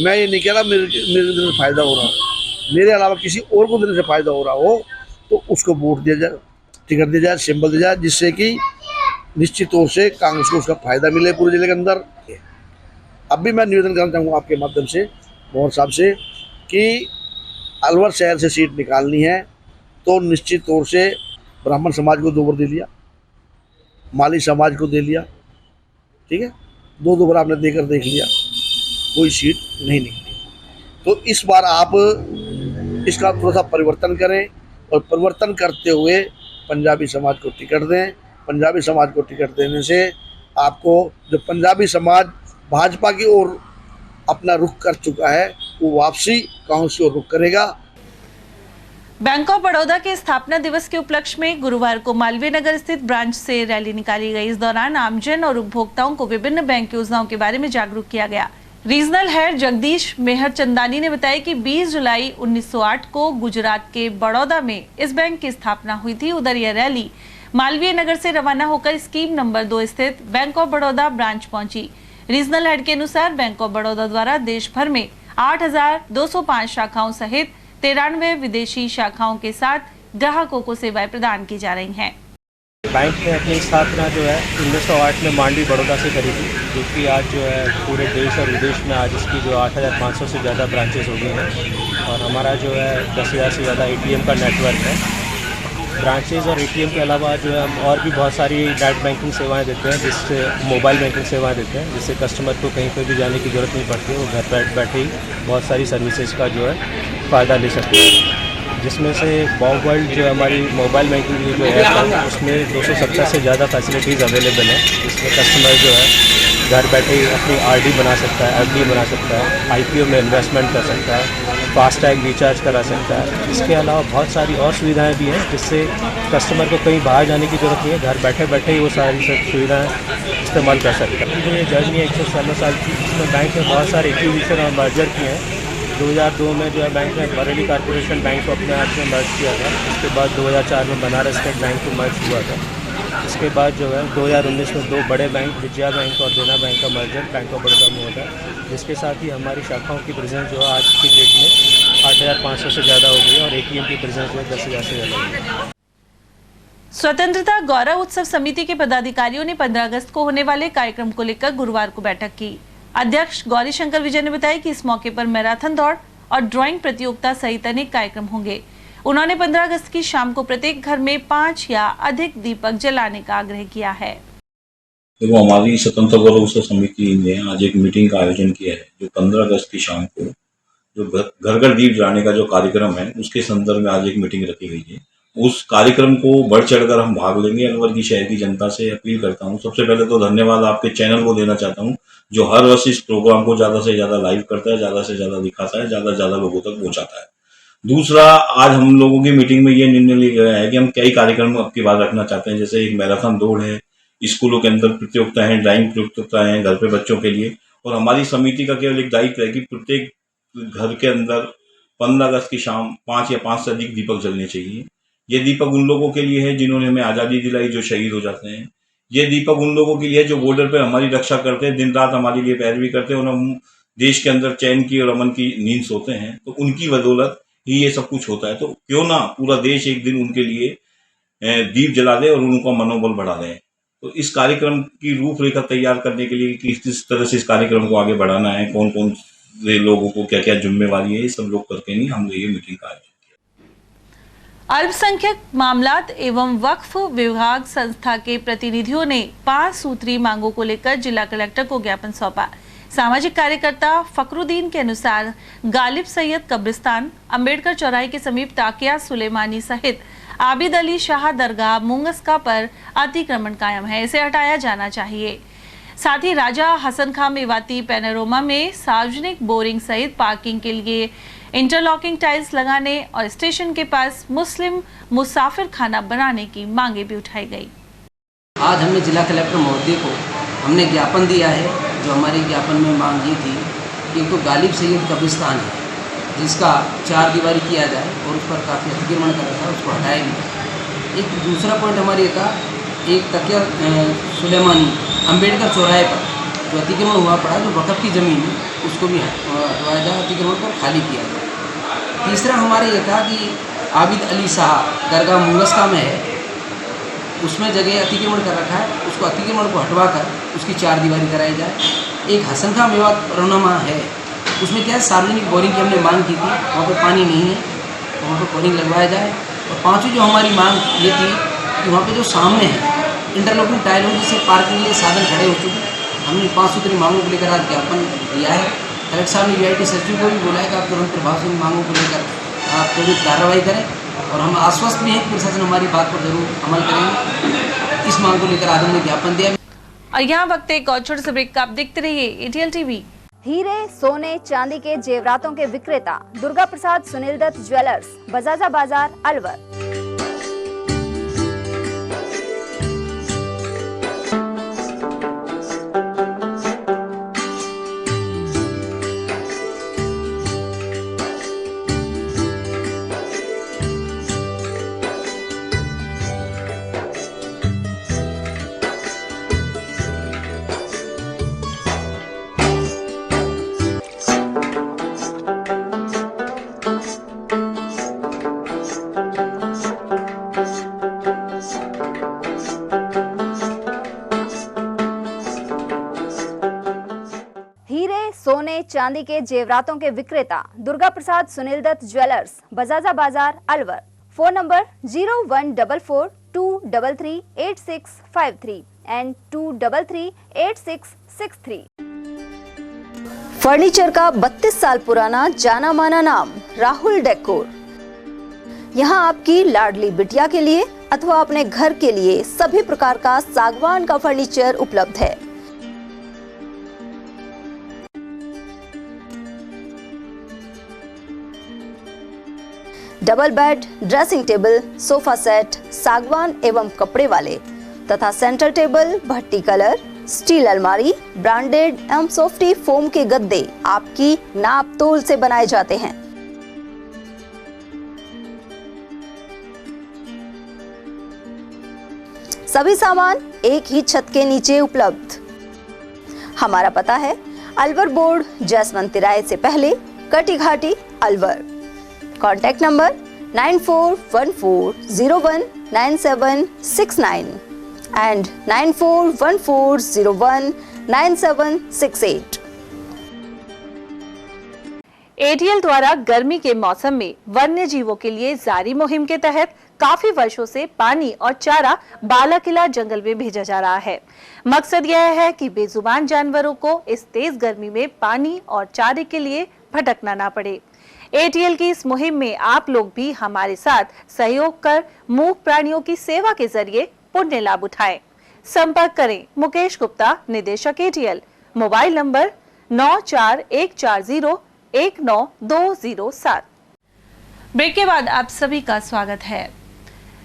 मैं ये नहीं कह रहा मेरे देने से फायदा हो रहा हो, मेरे अलावा किसी और को देने से फायदा हो रहा हो, तो उसको वोट दिया जाए, टिकट दिया जाए, सिंबल दिया जाए, जिससे कि निश्चित तौर से कांग्रेस को उसका फायदा मिले पूरे जिले के अंदर। अब भी मैं निवेदन करना चाहूँगा आपके माध्यम से मोहन साहब से कि अलवर शहर से सीट निकालनी है तो निश्चित तौर से ब्राह्मण समाज को 2 बार दे लिया, माली समाज को दे लिया, ठीक है, 2 बार आपने देकर देख लिया, कोई सीट नहीं निकली। तो इस बार आप इसका थोड़ा सा परिवर्तन करें और परिवर्तन करते हुए पंजाबी समाज को टिकट दें। पंजाबी समाज को टिकट देने से आपको जो पंजाबी समाज भाजपा की ओर अपना रुख कर चुका है, वो वापसी कांग्रेस की ओर रुख करेगा। बैंक ऑफ बड़ौदा के स्थापना दिवस के उपलक्ष्य में गुरुवार को मालवीय नगर स्थित ब्रांच से रैली निकाली गई। इस दौरान आमजन और उपभोक्ताओं को विभिन्न बैंक योजनाओं के बारे में जागरूक किया गया। रीजनल हेड जगदीश मेहर चंदानी ने बताया कि 20 जुलाई 1908 को गुजरात के बड़ौदा में इस बैंक की स्थापना हुई थी। उधर यह रैली मालवीय नगर से रवाना होकर स्कीम नंबर 2 स्थित बैंक ऑफ बड़ौदा ब्रांच पहुंची। रीजनल हेड के अनुसार बैंक ऑफ बड़ौदा द्वारा देश भर में 8,205 शाखाओं सहित 93 विदेशी शाखाओं के साथ ग्राहकों को सेवाएं प्रदान की जा रही हैं। बैंक ने अपनी स्थापना जो है 1908 में मांडवी बड़ौदा से करी थी, जो कि आज जो है पूरे देश और विदेश में आज इसकी जो 8,500 से ज़्यादा ब्रांचेस हो गई हैं और हमारा जो है 10,000 से ज़्यादा ATM का नेटवर्क है। ब्रांचेस और ATM के अलावा जो है हम और भी बहुत सारी नेट बैंकिंग सेवाएं देते हैं, जिससे मोबाइल बैंकिंग सेवाएं देते हैं, जिससे कस्टमर को कहीं पर भी जाने की ज़रूरत नहीं पड़ती है, वो घर पर बैठे ही बहुत सारी सर्विसेज का जो है फ़ायदा ले सकते हैं। जिसमें से बॉब वर्ल्ड जो हमारी मोबाइल बैंकिंग की जो ऐप है उसमें 270 से ज़्यादा फैसिलिटीज़ अवेलेबल हैं, जिसमें कस्टमर जो है घर बैठे ही अपनी RD बना सकता है, FD बना सकता है, IPO में इन्वेस्टमेंट कर सकता है, फास्टैग रिचार्ज करा सकता है। इसके अलावा बहुत सारी और सुविधाएं भी हैं, जिससे कस्टमर को कहीं बाहर जाने की ज़रूरत नहीं है, घर बैठे बैठे ही वो सारी सुविधाएँ इस्तेमाल कर सकता है। जो ये जर्नी है 116 साल की, इसमें बैंक ने बहुत सारे एक्विजिशन और मर्जर किए हैं। 2002 में जो है बैंक ने बरेली कॉर्पोरेशन बैंक को अपने हाथ में मर्ज किया था। उसके बाद 2004 में बनारस स्टेट बैंक को मर्ज हुआ था। इसके बाद जो है 2019 में 2 बड़े बैंक विजया बैंक और देना बैंक का मर्जर बैंक ऑफ बड़ौदा में हुआ था, जिसके साथ ही हमारी शाखाओं की प्रेजेंस जो है आज की डेट में 8,500 से ज़्यादा हो गई और ATM की प्रेजेंस जो है 10,000 से ज़्यादा हो गई। स्वतंत्रता गौरव उत्सव समिति के पदाधिकारियों ने 15 अगस्त को होने वाले कार्यक्रम को लेकर गुरुवार को बैठक की। अध्यक्ष गौरी शंकर विजय ने बताया कि इस मौके पर मैराथन दौड़ और ड्राइंग प्रतियोगिता सहित अनेक कार्यक्रम होंगे। उन्होंने 15 अगस्त की शाम को प्रत्येक घर में 5 या अधिक दीपक जलाने का आग्रह किया है। देखो, हमारी स्वतंत्रता गौरव उत्सव समिति ने आज एक मीटिंग का आयोजन किया है, जो 15 अगस्त की शाम को जो घर घर दीप जलाने का जो कार्यक्रम है उसके संदर्भ में आज एक मीटिंग रखी गई है। उस कार्यक्रम को बढ़ चढ़कर हम भाग लेंगे। अलवर की शहर की जनता से अपील करता हूँ। सबसे पहले तो धन्यवाद आपके चैनल को देना चाहता हूँ, जो हर वर्ष इस प्रोग्राम को ज़्यादा से ज़्यादा लाइव करता है, ज़्यादा से ज़्यादा दिखाता है, ज़्यादा से ज़्यादा लोगों तक पहुँचाता है। दूसरा, आज हम लोगों की मीटिंग में ये निर्णय लिया गया है कि हम कई कार्यक्रम अब की बार रखना चाहते हैं, जैसे एक मैराथन दौड़ है, स्कूलों के अंदर प्रतियोगिता है, ड्राइंग प्रतियोगिता है घर पे बच्चों के लिए। और हमारी समिति का केवल एक दायित्व है कि प्रत्येक घर के अंदर 15 अगस्त की शाम 5 या 5 से अधिक दीपक जलने चाहिए। ये दीपक उन लोगों के लिए है जिन्होंने हमें आज़ादी दिलाई, जो शहीद हो जाते हैं। ये दीपक उन लोगों के लिए है जो बॉर्डर पर हमारी रक्षा करते हैं, दिन रात हमारे लिए पैरवी करते हैं और हम देश के अंदर चैन की और अमन की नींद सोते हैं। तो उनकी बदौलत ही ये सब कुछ होता है। तो क्यों ना पूरा देश एक दिन उनके लिए दीप जला दे और उनका मनोबल बढ़ा दें। तो इस कार्यक्रम की रूपरेखा तैयार करने के लिए कि किस तरह से इस कार्यक्रम को आगे बढ़ाना है, कौन कौन से लोगों को क्या क्या जिम्मेवारी है, ये सब लोग करके नहीं हमने ये मीटिंग का आयोजन किया। अल्पसंख्यक मामलात एवं वक्फ विभाग संस्था के प्रतिनिधियों ने 5 सूत्री मांगों को लेकर जिला कलेक्टर को ज्ञापन सौंपा। सामाजिक कार्यकर्ता फकरुद्दीन के अनुसार गालिब सैयद कब्रिस्तान, अंबेडकर चौराहे के समीप ताकिया सुलेमानी सहित आबिद अली शाह दरगाह मुंगस्का पर अतिक्रमण कायम है, इसे हटाया जाना चाहिए। साथ ही राजा हसन खां मेवाती पैनोरमा में सार्वजनिक बोरिंग सहित पार्किंग के लिए इंटरलॉकिंग टाइल्स लगाने और स्टेशन के पास मुस्लिम मुसाफिर खाना बनाने की मांगे भी उठाई गई। आज हमने जिला कलेक्टर महोदय को हमने ज्ञापन दिया है। जो हमारे ज्ञापन में मांग ये थी कि एक तो गालिब सैयद कब्रिस्तान है जिसका 4 दीवारी किया जाए और उस पर काफ़ी अतिक्रमण कर रखा है, उसको हटाया गया। एक दूसरा पॉइंट हमारे ये था, एक तकिया सुलेमानी अंबेडकर चौराहे पर जो अतिक्रमण हुआ पड़ा, जो वक़्फ़ की ज़मीन है, उसको भी हटवाया जाए, अतिक्रमण पर खाली किया जाए। तीसरा हमारे ये था कि आबिद अली शाह दरगाह मुंगस्का में है, उसमें जगह अतिक्रमण कर रखा है, उसको अतिक्रमण को हटवा कर उसकी 4 दीवारी कराई जाए। एक हसन खां मेवात पैनोरमा है, उसमें क्या है, सार्वजनिक बोरिंग की हमने मांग की थी, वहाँ पर पानी नहीं है, वहाँ पर बोरिंग लगवाया जाए। और 5वीं जो हमारी मांग ये थी कि वहाँ पे जो सामने है इंटरलॉकिंग टाइल हो, जिससे पार्किंग के लिए साधन खड़े हो चुके। हमने 5 सूत्री मांगों को लेकर आज ज्ञापन दिया है। कलेक्टर साहब ने वीआईटी सचिव को भी बोला है कि आप तुरंत प्रभाव से मांगों को लेकर आप त्वरित कार्रवाई करें, और हम आश्वस्त भी हैं कि प्रशासन हमारी बात पर जरूर अमल करेंगे। इस मांग को लेकर आज हमने ज्ञापन दिया। और यहाँ वक्त एक और छोटे से ब्रेक का, आप देखते रहिए एटीएल टीवी। हीरे, सोने, चांदी के जेवरातों के विक्रेता दुर्गा प्रसाद सुनील दत्त ज्वेलर्स, बजाजा बाजार, अलवर। सोने चांदी के जेवरातों के विक्रेता दुर्गा प्रसाद सुनील दत्त ज्वेलर्स, बजाजा बाजार, Alwar. Phone number 0144233863 and 2338663। Furniture का 32 साल पुराना जाना माना नाम राहुल डेकोर। यहाँ आपकी लाडली बिटिया के लिए अथवा अपने घर के लिए सभी प्रकार का सागवान का फर्नीचर उपलब्ध है। Double bed, dressing table, sofa set सागवान एवं कपड़े वाले तथा सेंटर टेबल, भट्टी कलर, स्टील अलमारी, ब्रांडेड एवं सॉफ्टी फोम के गद्दे आपकी नाप तोल से बनाए जाते हैं। सभी सामान एक ही छत के नीचे उपलब्ध। हमारा पता है अलवर बोर्ड, जसवंत तिराहे से पहले, Kati Ghati, Alwar. Contact number 9414019769 and 9414019768। ATL द्वारा गर्मी के मौसम में वन्य जीवों के लिए जारी मुहिम के तहत काफी वर्षों से पानी और चारा बालाकिला जंगल में भेजा जा रहा है। मकसद यह है कि बेजुबान जानवरों को इस तेज गर्मी में पानी और चारे के लिए भटकना ना पड़े। ATL की इस मुहिम में आप लोग भी हमारे साथ सहयोग कर मूक प्राणियों की सेवा के जरिए पुण्य लाभ उठाएं। संपर्क करें मुकेश गुप्ता, निदेशक ATL, मोबाइल नंबर 9414019207। ब्रेक के बाद आप सभी का स्वागत है।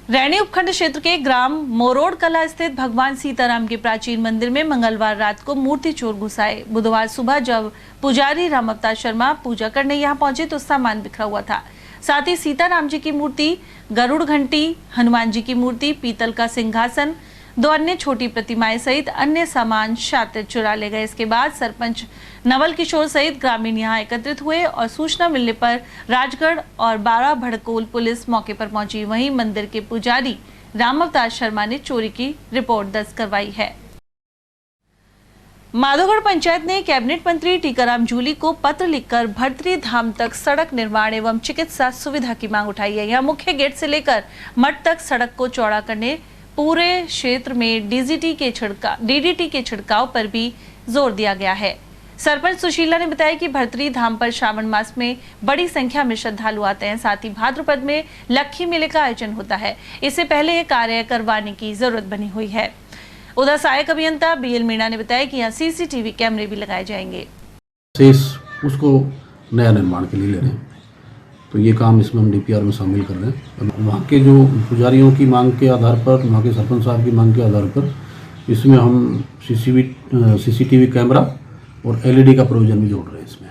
रैनी उपखंड क्षेत्र के ग्राम मोरोड कला स्थित भगवान सीताराम के प्राचीन मंदिर में मंगलवार रात को मूर्ति चोर घुस आए। बुधवार सुबह जब पुजारी राम अवतार शर्मा पूजा करने यहां पहुंचे तो सामान बिखरा हुआ था। साथ ही सीताराम जी की मूर्ति, गरुड़ घंटी, हनुमान जी की मूर्ति, पीतल का सिंहासन, 2 अन्य छोटी प्रतिमाएं सहित अन्य सामान शातिर चुरा ले गए। इसके बाद सरपंच नवल किशोर सहित ग्रामीण यहां एकत्रित हुए और सूचना मिलने पर राजगढ़ और 12 भड़कोल पुलिस मौके पर पहुंची। वहीं मंदिर के पुजारी राम अवतार शर्मा ने चोरी की रिपोर्ट दर्ज करवाई है। माधोगढ़ पंचायत ने कैबिनेट मंत्री टीकाराम जूली को पत्र लिखकर भर्तरी धाम तक सड़क निर्माण एवं चिकित्सा सुविधा की मांग उठाई है। यहाँ मुख्य गेट से लेकर मठ तक सड़क को चौड़ा करने, पूरे क्षेत्र में DDT के छिड़काव पर भी जोर दिया गया है। सरपंच सुशीला ने बताया कि भर्तरी धाम पर श्रावण मास में बड़ी संख्या में श्रद्धालु आते हैं। साथ ही भाद्रपद में लक्खी मेले का आयोजन होता है। इससे पहले ये कार्य करवाने की जरूरत बनी हुई है। उधर सहायक अभियंता BL मीणा ने बताया कि यहाँ CCTV कैमरे भी लगाए जाएंगे। उसको नया निर्माण के लिए ले रहे हैं, तो ये काम इसमें हम DPR में शामिल कर रहे हैं। वहाँ के जो पुजारियों की मांग के आधार पर, वहाँ के सरपंच साहब की मांग के आधार पर इसमें हम CCTV कैमरा और LED का प्रोविजन भी जोड़ रहे हैं इसमें।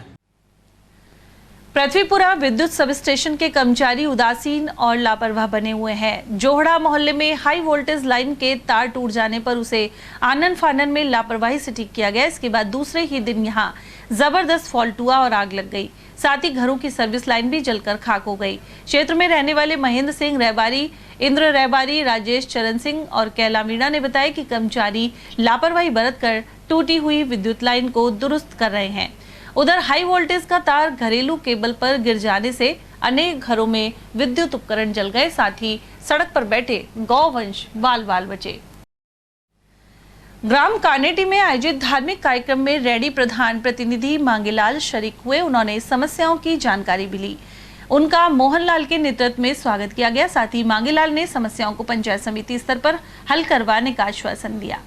पृथ्वीपुरा विद्युत सब स्टेशन के कर्मचारी उदासीन और लापरवाह बने हुए हैं। जोहड़ा मोहल्ले में हाई वोल्टेज लाइन के तार टूट जाने पर उसे आनन फानन में लापरवाही से ठीक किया गया। इसके बाद दूसरे ही दिन यहां जबरदस्त फॉल्ट हुआ और आग लग गई। साथ ही घरों की सर्विस लाइन भी जलकर खाक हो गई। क्षेत्र में रहने वाले महेंद्र सिंह रहबारी, इंद्र रहबारी, राजेश चरण सिंह और कैला मीणा ने बताया कि कर्मचारी लापरवाही बरतकर टूटी हुई विद्युत लाइन को दुरुस्त कर रहे हैं। उधर हाई वोल्टेज का तार घरेलू केबल पर गिर जाने से अनेक घरों में विद्युत उपकरण जल गए। साथ ही सड़क पर बैठे गौवंश बाल बाल बचे। ग्राम कानेटी में आयोजित धार्मिक कार्यक्रम में रैनी प्रधान प्रतिनिधि मांगेलाल शरीक हुए। उन्होंने समस्याओं की जानकारी भी ली। उनका मोहनलाल के नेतृत्व में स्वागत किया गया। साथ ही मांगेलाल ने समस्याओं को पंचायत समिति स्तर पर हल करवाने का आश्वासन दिया।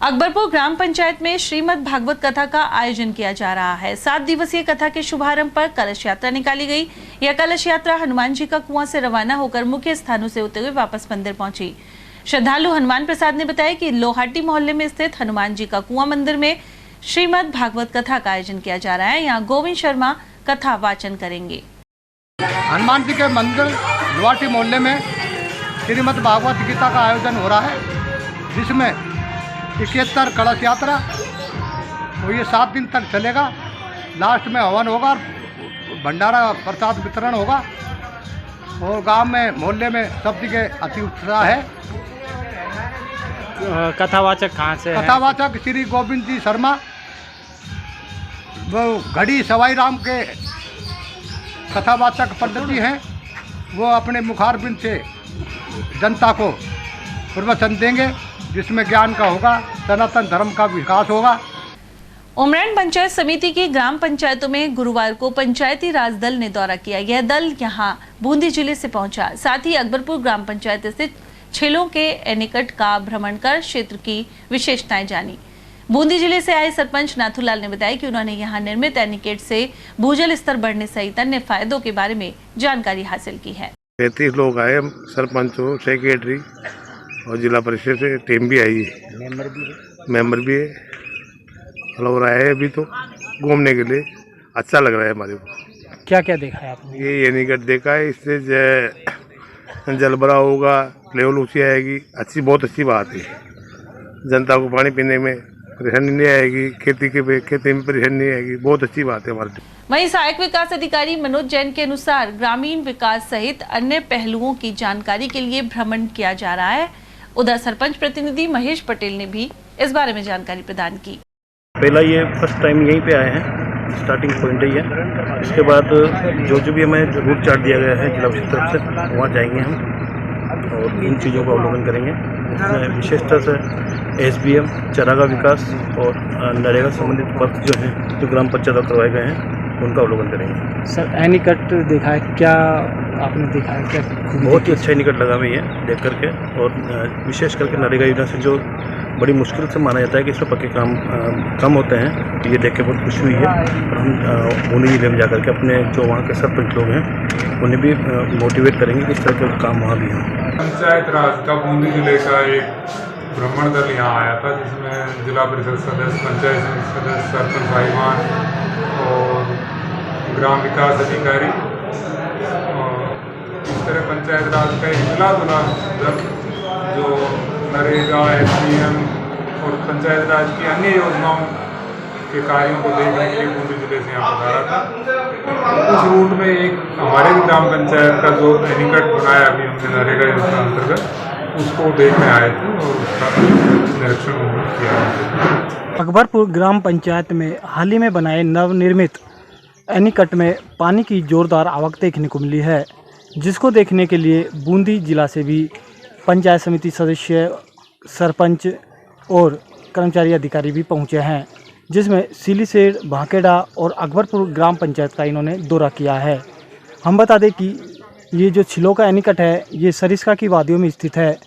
अकबरपुर ग्राम पंचायत में श्रीमद् भागवत कथा का आयोजन किया जा रहा है। 7 दिवसीय कथा के शुभारंभ पर कलश यात्रा निकाली गई। यह कलश यात्रा हनुमान जी का कुआं से रवाना होकर मुख्य स्थानों से होते हुए वापस मंदिर पहुंची। श्रद्धालु हनुमान प्रसाद ने बताया कि लोहाटी मोहल्ले में स्थित हनुमान जी का कुआं मंदिर में श्रीमद् भागवत कथा का आयोजन किया जा रहा है। यहाँ गोविंद शर्मा कथा वाचन करेंगे। हनुमान जी के मंदिर लोहाटी मोहल्ले में श्रीमद् भागवत गीता का आयोजन हो रहा है, जिसमें 71 कलश यात्रा और ये 7 दिन तक चलेगा। लास्ट में हवन होगा, भंडारा प्रसाद वितरण होगा और गांव में मोहल्ले में सब जगह अति उत्साह है। कथावाचक कहाँ से? कथावाचक श्री गोविंद जी शर्मा, वो घड़ी सवाई राम के कथावाचक पद्धति हैं। वो अपने मुखारबिंद से जनता को प्रवचन देंगे, जिसमें ज्ञान का होगा, सनातन धर्म का विकास होगा। उमरैन पंचायत समिति की ग्राम पंचायतों में गुरुवार को पंचायती राज दल ने दौरा किया। यह दल यहां बूंदी जिले से पहुंचा। साथ ही अकबरपुर ग्राम पंचायत स्थित छेलों के एनिकट का भ्रमण कर क्षेत्र की विशेषताएं जानी। बूंदी जिले से आए सरपंच नाथूलाल ने बताया कि उन्होंने यहां निर्मित एनिकेट से भूजल स्तर बढ़ने सहित अन्य फायदों के बारे में जानकारी हासिल की है। 33 लोग आए, सरपंच, सेक्रेटरी और जिला परिषद से टीम भी आई है, मेंबर भी है और आए अभी तो घूमने के लिए। अच्छा लग रहा है हमारे को। क्या क्या देखा है आपने? ये एनिकट देखा है, इससे जल भरा होगा, लेवल ऊँची आएगी, बहुत अच्छी बात है। जनता को पानी पीने में परेशानी नहीं आएगी, खेती में परेशानी नहीं आएगी, बहुत अच्छी बात है हमारे लिए। वहीं सहायक विकास अधिकारी मनोज जैन के अनुसार ग्रामीण विकास सहित अन्य पहलुओं की जानकारी के लिए भ्रमण किया जा रहा है। उधर सरपंच प्रतिनिधि महेश पटेल ने भी इस बारे में जानकारी प्रदान की। पहला ये फर्स्ट टाइम यहीं पे आए हैं, स्टार्टिंग पॉइंट ही है। इसके बाद जो भी हमें रूट चार्ट दिया गया है जिला परिषद तरफ से, वहाँ जाएंगे हम और इन चीज़ों का अवलोकन करेंगे। इसमें विशेषता से SBM, चरागा विकास और नरेगा संबंधित पद जो हैं जो ग्राम पंचायत करवाए गए हैं उनका अवलोकन करेंगे। सर एनीकट देखा है, क्या आपने देखा है, क्या बहुत ही अच्छा एनीकट लगा हुई है देख करके, और विशेष करके नरेगा योजना से जो बड़ी मुश्किल से माना जाता है कि इसमें पक्के काम कम होते हैं, तो ये देख के बहुत खुशी हुई है। और हम बूंदी जिले में जाकर के अपने जो वहाँ के सरपंच लोग हैं उन्हें भी मोटिवेट करेंगे कि इस तरह के काम वहाँ भी हों। पंचायत राज का बूंदी जिले का एक भ्रमण दल यहाँ आया था, जिसमें जिला परिषद सदस्य, पंचायत समिति सदस्य, सरपंच भाईमान और ग्राम विकास अधिकारी और इस तरह पंचायत राज का एक मिला जुला दल जो नरेगा, SDM और पंचायत राज की अन्य योजनाओं के कार्यों को देखने के लिए बूंदी जिले से यहाँ पधारा था। उस रूट में एक हमारे ग्राम पंचायत का जो एनीकट बनाया अभी हमने नरेगा योजना अंतर्गत, उसको देखने आए थे और उसका निरीक्षण किया। अकबरपुर ग्राम पंचायत में हाल ही में बनाए नवनिर्मित एनीकट में पानी की जोरदार आवक देखने को मिली है, जिसको देखने के लिए बूंदी जिला से भी पंचायत समिति सदस्य, सरपंच और कर्मचारी अधिकारी भी पहुंचे हैं, जिसमें सिलीसेड, भांकेड़ा और अकबरपुर ग्राम पंचायत का इन्होंने दौरा किया है। हम बता दें कि ये जो छिलो का एनीकट है ये सरिस्का की वादियों में स्थित है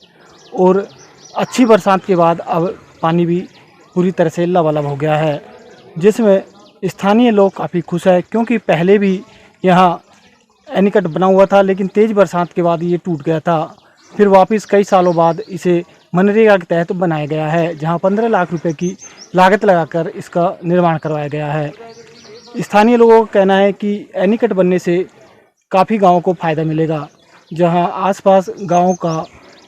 और अच्छी बरसात के बाद अब पानी भी पूरी तरह से लबालब हो गया है, जिसमें स्थानीय लोग काफ़ी खुश है, क्योंकि पहले भी यहाँ एनीकट बना हुआ था, लेकिन तेज़ बरसात के बाद ये टूट गया था। फिर वापस कई सालों बाद इसे मनरेगा के तहत बनाया गया है, जहाँ 15 लाख रुपए की लागत लगाकर इसका निर्माण करवाया गया है। स्थानीय लोगों का कहना है कि एनीकट बनने से काफ़ी गाँवों को फ़ायदा मिलेगा, जहाँ आसपास गाँव का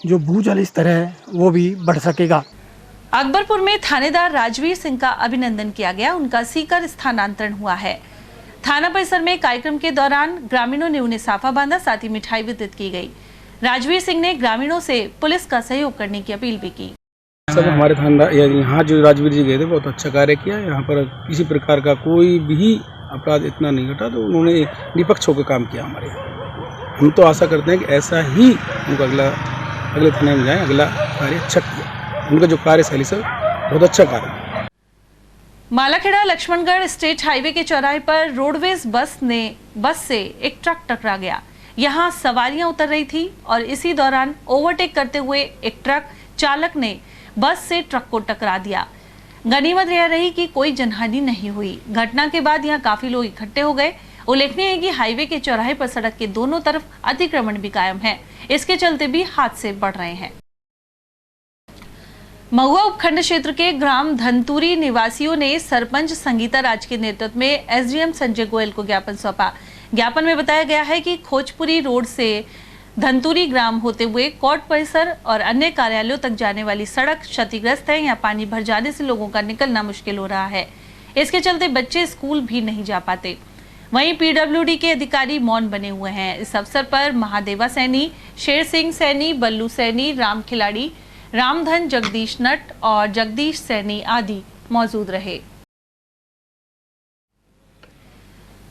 जो भूजल स्तर है वो भी बढ़ सकेगा। अकबरपुर में थानेदार राजवीर सिंह का अभिनंदन किया गया, उनका सीकर स्थानांतरण हुआ है। थाना परिसर में कार्यक्रम के दौरान ग्रामीणों ने उन्हें साफा बांधा, साथ ही मिठाई वितरित की गई। राजवीर सिंह ने ग्रामीणों से पुलिस का सहयोग करने की अपील भी की। सब हमारे थानेदार यहाँ जो राजवीर जी गए थे बहुत अच्छा कार्य किया। यहाँ पर किसी प्रकार का कोई भी अपराध इतना नहीं घटा, तो उन्होंने निष्पक्ष होकर काम किया हमारे यहाँ। हम तो आशा करते हैं कि ऐसा ही उनका अगले थाने में जाए, अगला कार्य अच्छा किया। उनका जो कार्यशैली से बहुत अच्छा कार्य। मालाखेड़ा लक्ष्मणगढ़ स्टेट हाईवे के चौराहे पर रोडवेज बस से एक ट्रक टकरा गया। यहां सवारियां उतर रही थी और इसी दौरान ओवरटेक करते हुए एक ट्रक चालक ने बस से ट्रक को टकरा दिया। गनीमत यह रही कि कोई जनहानि नहीं हुई। घटना के बाद यहां काफी लोग इकट्ठे हो गए। उल्लेखनीय है कि हाईवे के चौराहे पर सड़क के दोनों तरफ अतिक्रमण भी कायम है, इसके चलते भी हादसे बढ़ रहे हैं। महुआ उपखंड क्षेत्र के ग्राम धनतुरी निवासियों ने सरपंच संगीता राज के नेतृत्व में SDM संजय गोयल को ज्ञापन सौंपा। ज्ञापन में बताया गया है कि खोजपुरी रोड से धनतुरी ग्राम होते हुए कोर्ट परिसर और अन्य कार्यालयों तक जाने वाली सड़क क्षतिग्रस्त है। यहाँ पानी भर जाने से लोगों का निकलना मुश्किल हो रहा है, इसके चलते बच्चे स्कूल भी नहीं जा पाते। वहीं PWD के अधिकारी मौन बने हुए हैं। इस अवसर पर महादेवा सैनी, शेर सिंह सैनी, बल्लू सैनी, राम खिलाड़ी, रामधन, जगदीश नट और जगदीश सैनी आदि मौजूद रहे।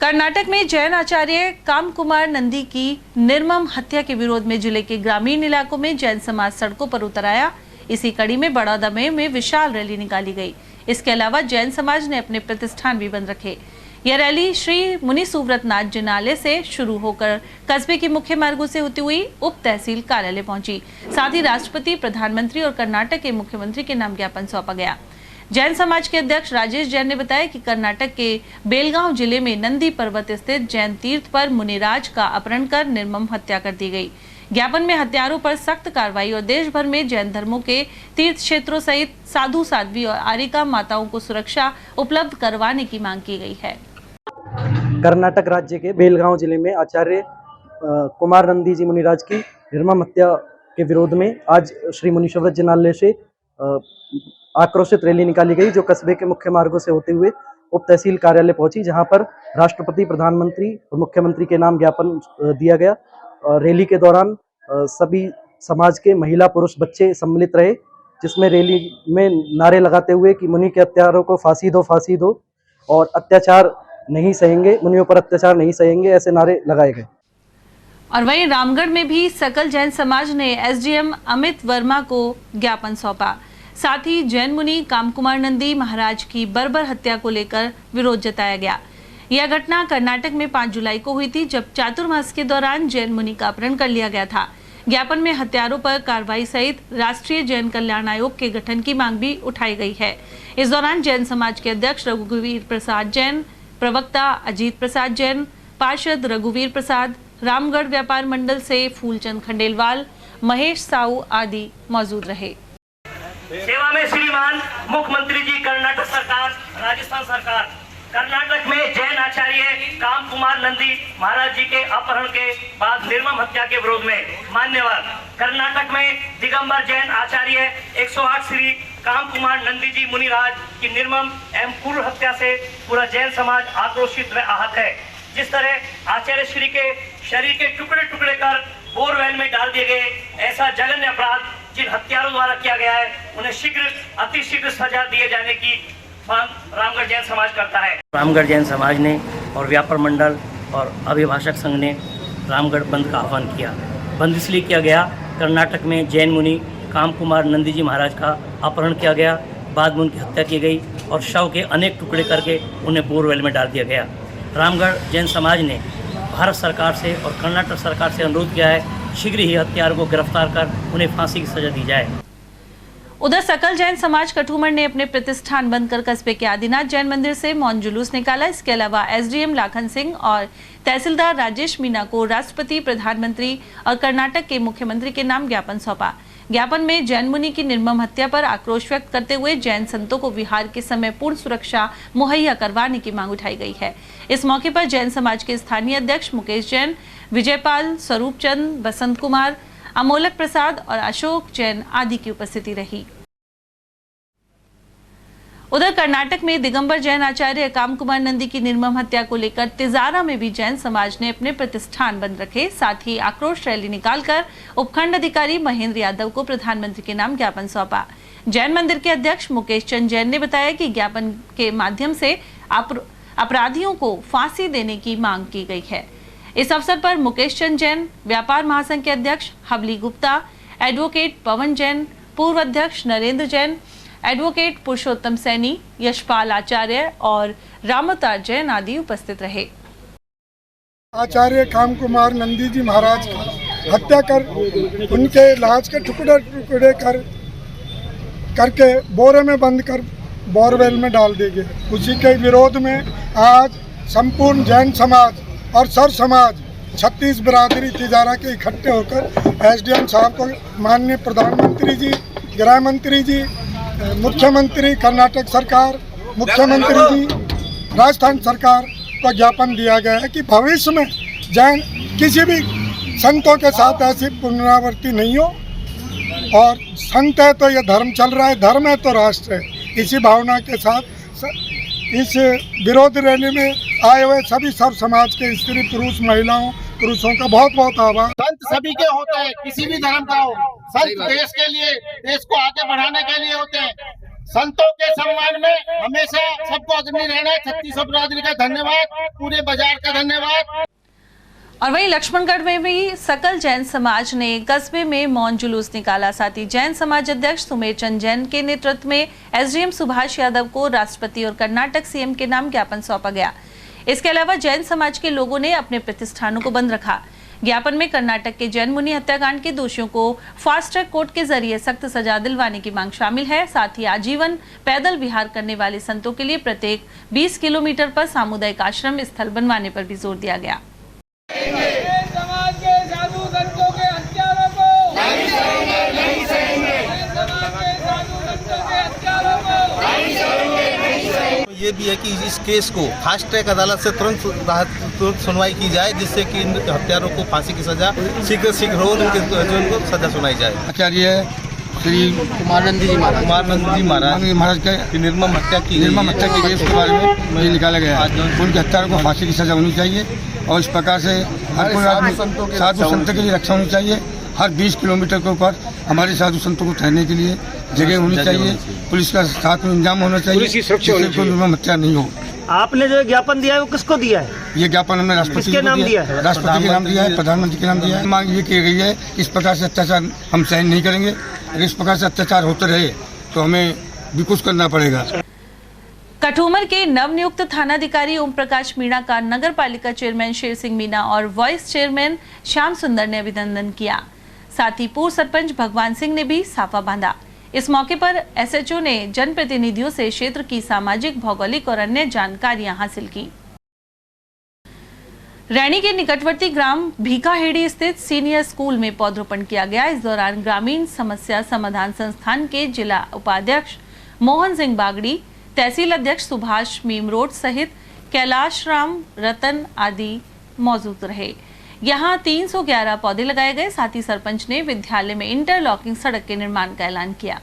कर्नाटक में जैन आचार्य काम कुमार नंदी की निर्मम हत्या के विरोध में जिले के ग्रामीण इलाकों में जैन समाज सड़कों पर उतर आया। इसी कड़ी में बड़ौदा में विशाल रैली निकाली गई। इसके अलावा जैन समाज ने अपने प्रतिष्ठान भी बंद रखे। यह रैली श्री मुनि सुव्रत नाथ जिनालय से शुरू होकर कस्बे के मुख्य मार्गों से होती हुई उप तहसील कार्यालय पहुंची। साथ ही राष्ट्रपति, प्रधानमंत्री और कर्नाटक के मुख्यमंत्री के नाम ज्ञापन सौंपा गया। जैन समाज के अध्यक्ष राजेश जैन ने बताया कि कर्नाटक के बेलगांव जिले में नंदी पर्वत स्थित जैन तीर्थ पर मुनिराज का अपहरण कर निर्मम हत्या कर दी गई। ज्ञापन में हत्यारों पर सख्त कार्रवाई और देश भर में जैन धर्मों के तीर्थ क्षेत्रों सहित साधु साध्वी और आरिका माताओं को सुरक्षा उपलब्ध करवाने की मांग की गई है। कर्नाटक राज्य के बेलगांव जिले में आचार्य कुमार नंदी जी मुनिराज की निर्मम हत्या के विरोध में आज श्री मुनि सुव्रत जिनालय से आक्रोशित रैली निकाली गई, जो कस्बे के मुख्य मार्गों से होते हुए उप तहसील कार्यालय पहुंची, जहां पर राष्ट्रपति, प्रधानमंत्री और मुख्यमंत्री के नाम ज्ञापन दिया गया। रैली के दौरान सभी समाज के महिला, पुरुष, बच्चे सम्मिलित रहे, जिसमें रैली में नारे लगाते हुए कि मुनि के हत्यारों को फांसी दो और अत्याचार नहीं सहेंगे, मुनियों पर अत्याचार नहीं सहेंगे, ऐसे नारे लगाए गए। और वहीं रामगढ़ में भी सकल जैन समाज ने SDM अमित वर्मा को ज्ञापन सौंपा। साथ ही जैन मुनि काम कुमार नंदी महाराज की बर्बर हत्या को लेकर विरोध जताया गया। यह घटना कर्नाटक में 5 जुलाई को हुई थी, जब चातुर्मास के दौरान जैन मुनि का अपहरण कर लिया गया था। ज्ञापन में हत्यारों पर कार्रवाई सहित राष्ट्रीय जैन कल्याण आयोग के गठन की मांग भी उठाई गई है। इस दौरान जैन समाज के अध्यक्ष रघुवीर प्रसाद जैन, प्रवक्ता अजीत प्रसाद जैन, पार्षद रघुवीर प्रसाद, रामगढ़ व्यापार मंडल से फूलचंद खंडेलवाल, महेश साहू आदि मौजूद रहे। सेवा में श्रीमान मुख्यमंत्री जी, कर्नाटक सरकार, राजस्थान सरकार। कर्नाटक में जैन आचार्य काम कुमार नंदी महाराज जी के अपहरण के बाद निर्मम हत्या के विरोध में मान्यवर कर्नाटक में दिगंबर जैन आचार्य 108 श्री काम कुमार नंदी जी मुनिराज की निर्मम एवं क्रूर हत्या से पूरा जैन समाज आक्रोशित व आहत है। जिस तरह आचार्य श्री के शरीर के टुकड़े टुकड़े कर बोरवेल में डाल दिए गए, ऐसा जघन्य अपराध जिन हत्यारों द्वारा किया गया है, उन्हें शीघ्र अतिशीघ्र सजा दिए जाने की मांग रामगढ़ जैन समाज करता है। रामगढ़ जैन समाज ने और व्यापार मंडल और अभिभाषक संघ ने रामगढ़ बंद का आह्वान किया। बंद इसलिए किया गया, कर्नाटक में जैन मुनि काम कुमार नंदी जी महाराज का अपहरण किया गया, बाद में उनकी हत्या की गई और शव के अनेक टुकड़े करके उन्हें बोरवेल में डाल दिया गया। रामगढ़ जैन समाज ने भारत सरकार से और कर्नाटक सरकार से अनुरोध किया है, शीघ्र ही हत्यारों को गिरफ्तार कर उन्हें फांसी की सजा दी जाए। उधर सकल जैन समाज कठुमर ने अपने प्रतिष्ठान बंद कर कस्बे के आदिनाथ जैन मंदिर से मौन जुलूस निकाला। इसके अलावा एसडीएम लाखन सिंह और तहसीलदार राजेश मीना को राष्ट्रपति, प्रधानमंत्री और कर्नाटक के मुख्यमंत्री के नाम ज्ञापन सौंपा। ज्ञापन में जैन मुनि की निर्मम हत्या पर आक्रोश व्यक्त करते हुए जैन संतों को विहार के समय पूर्ण सुरक्षा मुहैया करवाने की मांग उठाई गई है। इस मौके पर जैन समाज के स्थानीय अध्यक्ष मुकेश जैन, विजयपाल, स्वरूप चंद, बसंत कुमार, अमोलक प्रसाद और अशोक जैन आदि की उपस्थिति रही। उधर कर्नाटक में दिगंबर जैन आचार्य काम कुमार नंदी की निर्मम हत्या को लेकर तिजारा में भी जैन समाज ने अपने प्रतिष्ठान बंद रखे। साथ ही आक्रोश रैली निकालकर उपखंड अधिकारी महेंद्र यादव को प्रधानमंत्री के नाम ज्ञापन सौंपा। जैन मंदिर के अध्यक्ष मुकेश चंद जैन ने बताया कि ज्ञापन के माध्यम से अपराधियों को फांसी देने की मांग की गई है। इस अवसर पर मुकेश चंद जैन, व्यापार महासंघ के अध्यक्ष हवली गुप्ता, एडवोकेट पवन जैन, पूर्व अध्यक्ष नरेंद्र जैन, एडवोकेट पुरुषोत्तम सैनी, यशपाल आचार्य और रामोतार जैन आदि उपस्थित रहे। आचार्य काम कुमार नंदी जी महाराज की हत्या कर उनके लाश के टुकड़े टुकड़े करके बोरे में बंद कर बोरवेल में डाल दिए गए। उसी के विरोध में आज संपूर्ण जैन समाज और सर समाज 36 बिरादरी तिजारा के इकट्ठे होकर एसडीएम साहब को, माननीय प्रधानमंत्री जी, गृह मंत्री जी, मुख्यमंत्री कर्नाटक सरकार, मुख्यमंत्री जी राजस्थान सरकार को ज्ञापन दिया गया है कि भविष्य में जैन किसी भी संतों के साथ ऐसी पुनरावृत्ति नहीं हो। और संत है तो ये धर्म चल रहा है, धर्म है तो राष्ट्र है। इसी भावना के साथ इस विरोध रैली में आए हुए सभी सब समाज के स्त्री, पुरुष, महिलाओं, पुरुषों का बहुत बहुत आभार। संत सभी के होते हैं, किसी भी धर्म का हो। संत देश के लिए, देश को आगे बढ़ाने के लिए होते हैं। संतों के सम्मान में हमेशा सबको अग्रणी रहना है। 36 बिरादरी का धन्यवाद, पूरे बाजार का धन्यवाद। और वहीं लक्ष्मणगढ़ में भी सकल जैन समाज ने कस्बे में मौन जुलूस निकाला। साथ ही जैन समाज अध्यक्ष सुमेर चंद जैन के नेतृत्व में एसडीएम सुभाष यादव को राष्ट्रपति और कर्नाटक सीएम के नाम ज्ञापन सौंपा गया। इसके अलावा जैन समाज के लोगों ने अपने प्रतिष्ठानों को बंद रखा। ज्ञापन में कर्नाटक के जैन मुनि हत्याकांड के दोषियों को फास्ट ट्रैक कोर्ट के जरिए सख्त सजा दिलवाने की मांग शामिल है। साथ ही आजीवन पैदल विहार करने वाले संतों के लिए प्रत्येक 20 किलोमीटर पर सामुदायिक आश्रम स्थल बनवाने पर भी जोर दिया गया। समाज के साधु संतों के हत्यारों को नहीं सहेंगे, नहीं सहेंगे। समाज के साधु संतों के हत्यारों को नहीं सहेंगे, नहीं सहेंगे। ये भी है कि इस केस को फास्ट ट्रैक अदालत से तुरंत सुनवाई की जाए, जिससे कि इन हत्यारों को फांसी की सजा शीघ्र हो, उनको सजा सुनाई जाए। आचार्य श्री कुमारनंदी जी महाराज की निर्मम हत्या की गई, उसके बारे में ये निकाला गया है। उनके हत्यारों को फांसी की सजा होनी चाहिए और इस प्रकार से हर कोई आदमी साधु संत के लिए रक्षा होनी चाहिए। हर 20 किलोमीटर के ऊपर हमारे साधु संतों को ठहरने के लिए जगह होनी चाहिए। पुलिस का साथ में इंतजाम होना चाहिए, जिससे कोई निर्मम हत्या नहीं हो। आपने जो ज्ञापन दिया है वो किसको दिया है? ये ज्ञापन हमने राष्ट्रपति के नाम दिया है, राष्ट्रपति के नाम दिया है, प्रधानमंत्री के नाम दिया है। मांग ये की गई है, इस प्रकार से अत्याचार हम सहन नहीं करेंगे। अगर इस प्रकार से अत्याचार होते रहे तो हमें भी कुछ करना पड़ेगा। कठूमर के नवनियुक्त थानाधिकारी ओम प्रकाश मीणा का नगर पालिका चेयरमैन शेर सिंह मीणा और वाइस चेयरमैन श्याम सुंदर ने अभिनंदन किया। साथ ही पूर्व सरपंच भगवान सिंह ने भी साफा बांधा। इस मौके पर एसएचओ ने जनप्रतिनिधियों से क्षेत्र की सामाजिक, भौगोलिक और अन्य जानकारियां हासिल की। रैनी के निकटवर्ती ग्राम भीखाहेड़ी स्थित सीनियर स्कूल में पौधरोपण किया गया। इस दौरान ग्रामीण समस्या समाधान संस्थान के जिला उपाध्यक्ष मोहन सिंह बागड़ी, तहसील अध्यक्ष सुभाष मीमरोड सहित कैलाश राम रतन आदि मौजूद रहे। यहां 311 पौधे लगाए गए। साथ ही सरपंच ने विद्यालय में इंटरलॉकिंग सड़क के निर्माण का ऐलान किया।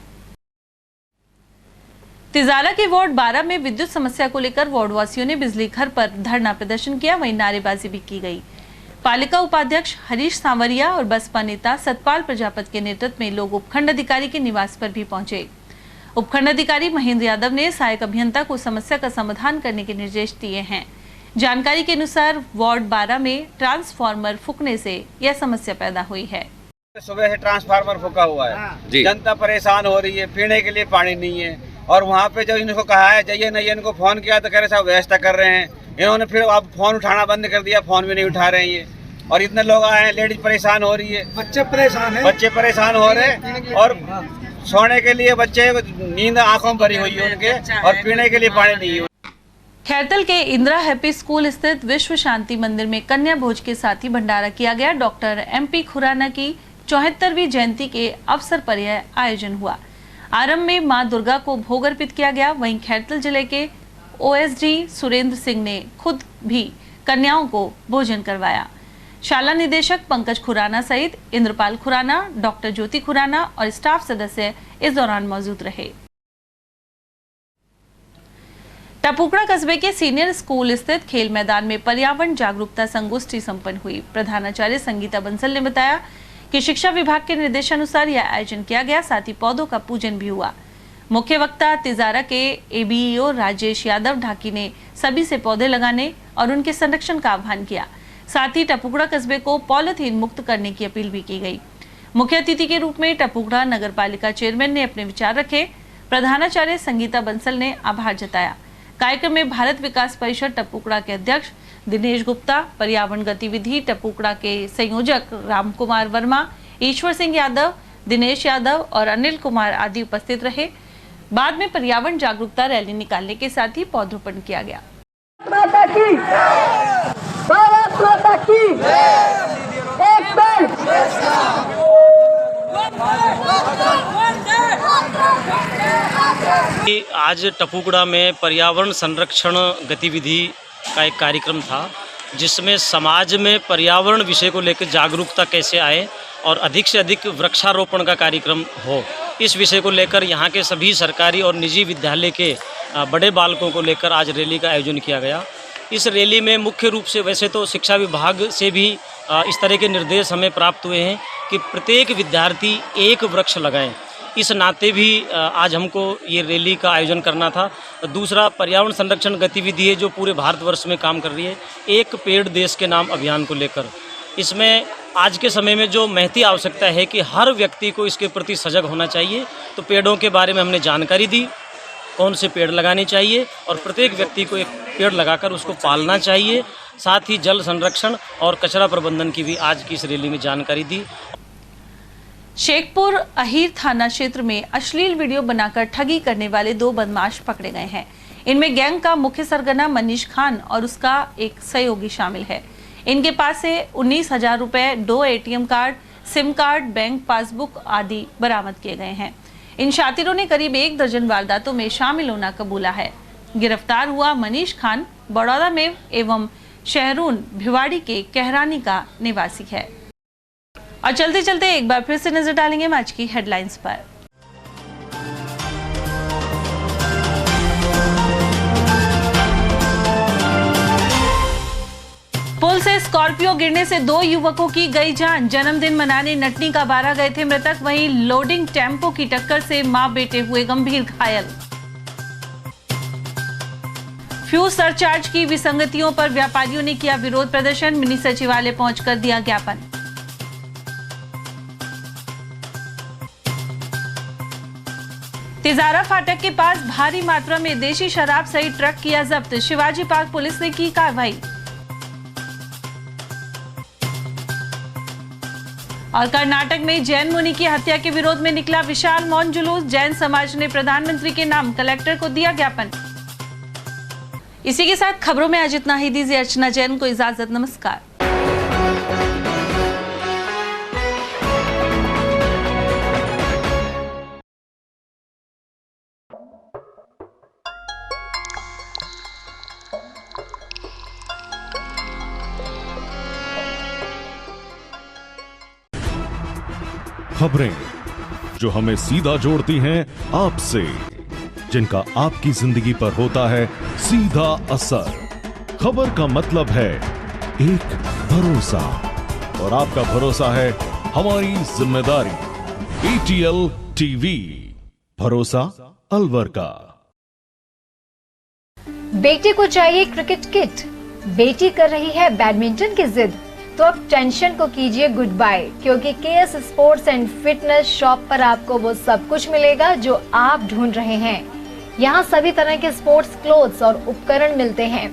तिजारा के वार्ड 12 में विद्युत समस्या को लेकर वार्डवासियों ने बिजली घर पर धरना प्रदर्शन किया, वहीं नारेबाजी भी की गई। पालिका उपाध्यक्ष हरीश सांवरिया और बसपा नेता सतपाल प्रजापति के नेतृत्व में लोग उपखंड अधिकारी के निवास पर भी पहुंचे। उपखंड अधिकारी महेंद्र यादव ने सहायक अभियंता को समस्या का समाधान करने के निर्देश दिए हैं। जानकारी के अनुसार वार्ड 12 में ट्रांसफार्मर फूकने से यह समस्या पैदा हुई है। सुबह से ट्रांसफार्मर फूका हुआ है, जनता परेशान हो रही है, पीने के लिए पानी नहीं है। और वहाँ पे जब इनको कहा है जाइए नहीं, इनको फोन किया तो कह रहे साहब व्यवस्था कर रहे हैं। इन्होंने फिर अब फोन उठाना बंद कर दिया, फोन भी नहीं उठा रहे हैं ये। और इतने लोग आए हैं, लेडीज परेशान हो रही है, बच्चे परेशान हो रहे हैं। और सोने के लिए बच्चे नींद आंखों में भरी हुई है उनके, और पीने के लिए पानी नहीं है। खैरतल के इंदिरा हैप्पी स्कूल स्थित विश्व शांति मंदिर में कन्या भोज के साथ ही भंडारा किया गया। डॉक्टर MP खुराना की 74वीं जयंती के अवसर पर यह आयोजन हुआ। आरंभ में मां दुर्गा को भोग अर्पित किया गया। वहीं खैरतल जिले के OSD सुरेंद्र सिंह ने खुद भी कन्याओं को भोजन करवाया। शाला निदेशक पंकज खुराना सहित इंद्रपाल खुराना, डॉक्टर ज्योति खुराना और स्टाफ सदस्य इस दौरान मौजूद रहे। टपुकड़ा कस्बे के सीनियर स्कूल स्थित खेल मैदान में पर्यावरण जागरूकता संगोष्ठी संपन्न हुई। प्रधानाचार्य संगीता बंसल ने बताया कि शिक्षा विभाग के निर्देशानुसार यह आयोजन किया गया। साथ ही पौधों का पूजन भी हुआ। मुख्य वक्ता तिजारा के ABEO राजेश यादव ढाकी ने सभी से पौधे लगाने और उनके संरक्षण का आह्वान किया। साथ ही टपुकड़ा कस्बे को पॉलिथीन मुक्त करने की अपील भी की गई। मुख्य अतिथि के रूप में टपुकड़ा नगर पालिका चेयरमैन ने अपने विचार रखे। प्रधानाचार्य संगीता बंसल ने आभार जताया। कार्यक्रम में भारत विकास परिषद टपुकड़ा के अध्यक्ष दिनेश गुप्ता, पर्यावरण गतिविधि टपुकड़ा के संयोजक राम कुमार वर्मा, ईश्वर सिंह यादव, दिनेश यादव और अनिल कुमार आदि उपस्थित रहे। बाद में पर्यावरण जागरूकता रैली निकालने के साथ ही पौधरोपण किया गया। आज टपुकड़ा में पर्यावरण संरक्षण गतिविधि का एक कार्यक्रम था, जिसमें समाज में पर्यावरण विषय को लेकर जागरूकता कैसे आए और अधिक से अधिक वृक्षारोपण का कार्यक्रम हो, इस विषय को लेकर यहाँ के सभी सरकारी और निजी विद्यालय के बड़े बालकों को लेकर आज रैली का आयोजन किया गया। इस रैली में मुख्य रूप से वैसे तो शिक्षा विभाग से भी इस तरह के निर्देश हमें प्राप्त हुए हैं कि प्रत्येक विद्यार्थी एक वृक्ष लगाएं। इस नाते भी आज हमको ये रैली का आयोजन करना था। दूसरा, पर्यावरण संरक्षण गतिविधि है जो पूरे भारतवर्ष में काम कर रही है, एक पेड़ देश के नाम अभियान को लेकर। इसमें आज के समय में जो महती आवश्यकता है कि हर व्यक्ति को इसके प्रति सजग होना चाहिए। तो पेड़ों के बारे में हमने जानकारी दी, कौन से पेड़ लगाने चाहिए और प्रत्येक व्यक्ति को एक पेड़ लगाकर उसको पालना चाहिए। साथ ही जल संरक्षण और कचरा प्रबंधन की भी आज की इस रैली में जानकारी दी। शेखपुर अहीर थाना क्षेत्र में अश्लील वीडियो बनाकर ठगी करने वाले 2 बदमाश पकड़े गए हैं। इनमें गैंग का मुख्य सरगना मनीष खान और उसका एक सहयोगी शामिल है। इनके पास से 19,000 रुपए, 2 ATM card, SIM card, bank passbook आदि बरामद किए गए हैं। इन शातिरों ने करीब 1 दर्जन वारदातों में शामिल होना कबूला है। गिरफ्तार हुआ मनीष खान बड़ौदा में एवं शहरून भिवाड़ी के कहरानी का निवासी है। और चलते चलते एक बार फिर से नजर डालेंगे आज की हेडलाइंस पर। पुल से स्कॉर्पियो गिरने से 2 युवकों की गई जान। जन्मदिन मनाने नटनी का बारा गए थे मृतक। वहीं लोडिंग टेम्पो की टक्कर से मां बेटे हुए गंभीर घायल। फ्यूज सरचार्ज की विसंगतियों पर व्यापारियों ने किया विरोध प्रदर्शन। मिनी सचिवालय पहुंचकर दिया ज्ञापन। तिजारा फाटक के पास भारी मात्रा में देशी शराब सहित ट्रक किया जब्त, शिवाजी पार्क पुलिस ने की कार्रवाई। और कर्नाटक में जैन मुनि की हत्या के विरोध में निकला विशाल मौन जुलूस, जैन समाज ने प्रधानमंत्री के नाम कलेक्टर को दिया ज्ञापन। इसी के साथ खबरों में आज इतना ही। दीजिए अर्चना जैन को इजाजत, नमस्कार। खबरें जो हमें सीधा जोड़ती हैं आपसे, जिनका आपकी जिंदगी पर होता है सीधा असर। खबर का मतलब है एक भरोसा, और आपका भरोसा है हमारी जिम्मेदारी। ATL टीवी, भरोसा अलवर का। बेटे को चाहिए क्रिकेट किट, बेटी कर रही है बैडमिंटन की जिद, तो अब टेंशन को कीजिए गुड बाय, क्योंकि KS sports and fitness shop पर आपको वो सब कुछ मिलेगा जो आप ढूंढ रहे हैं। यहाँ सभी तरह के स्पोर्ट्स क्लोथ्स और उपकरण मिलते हैं।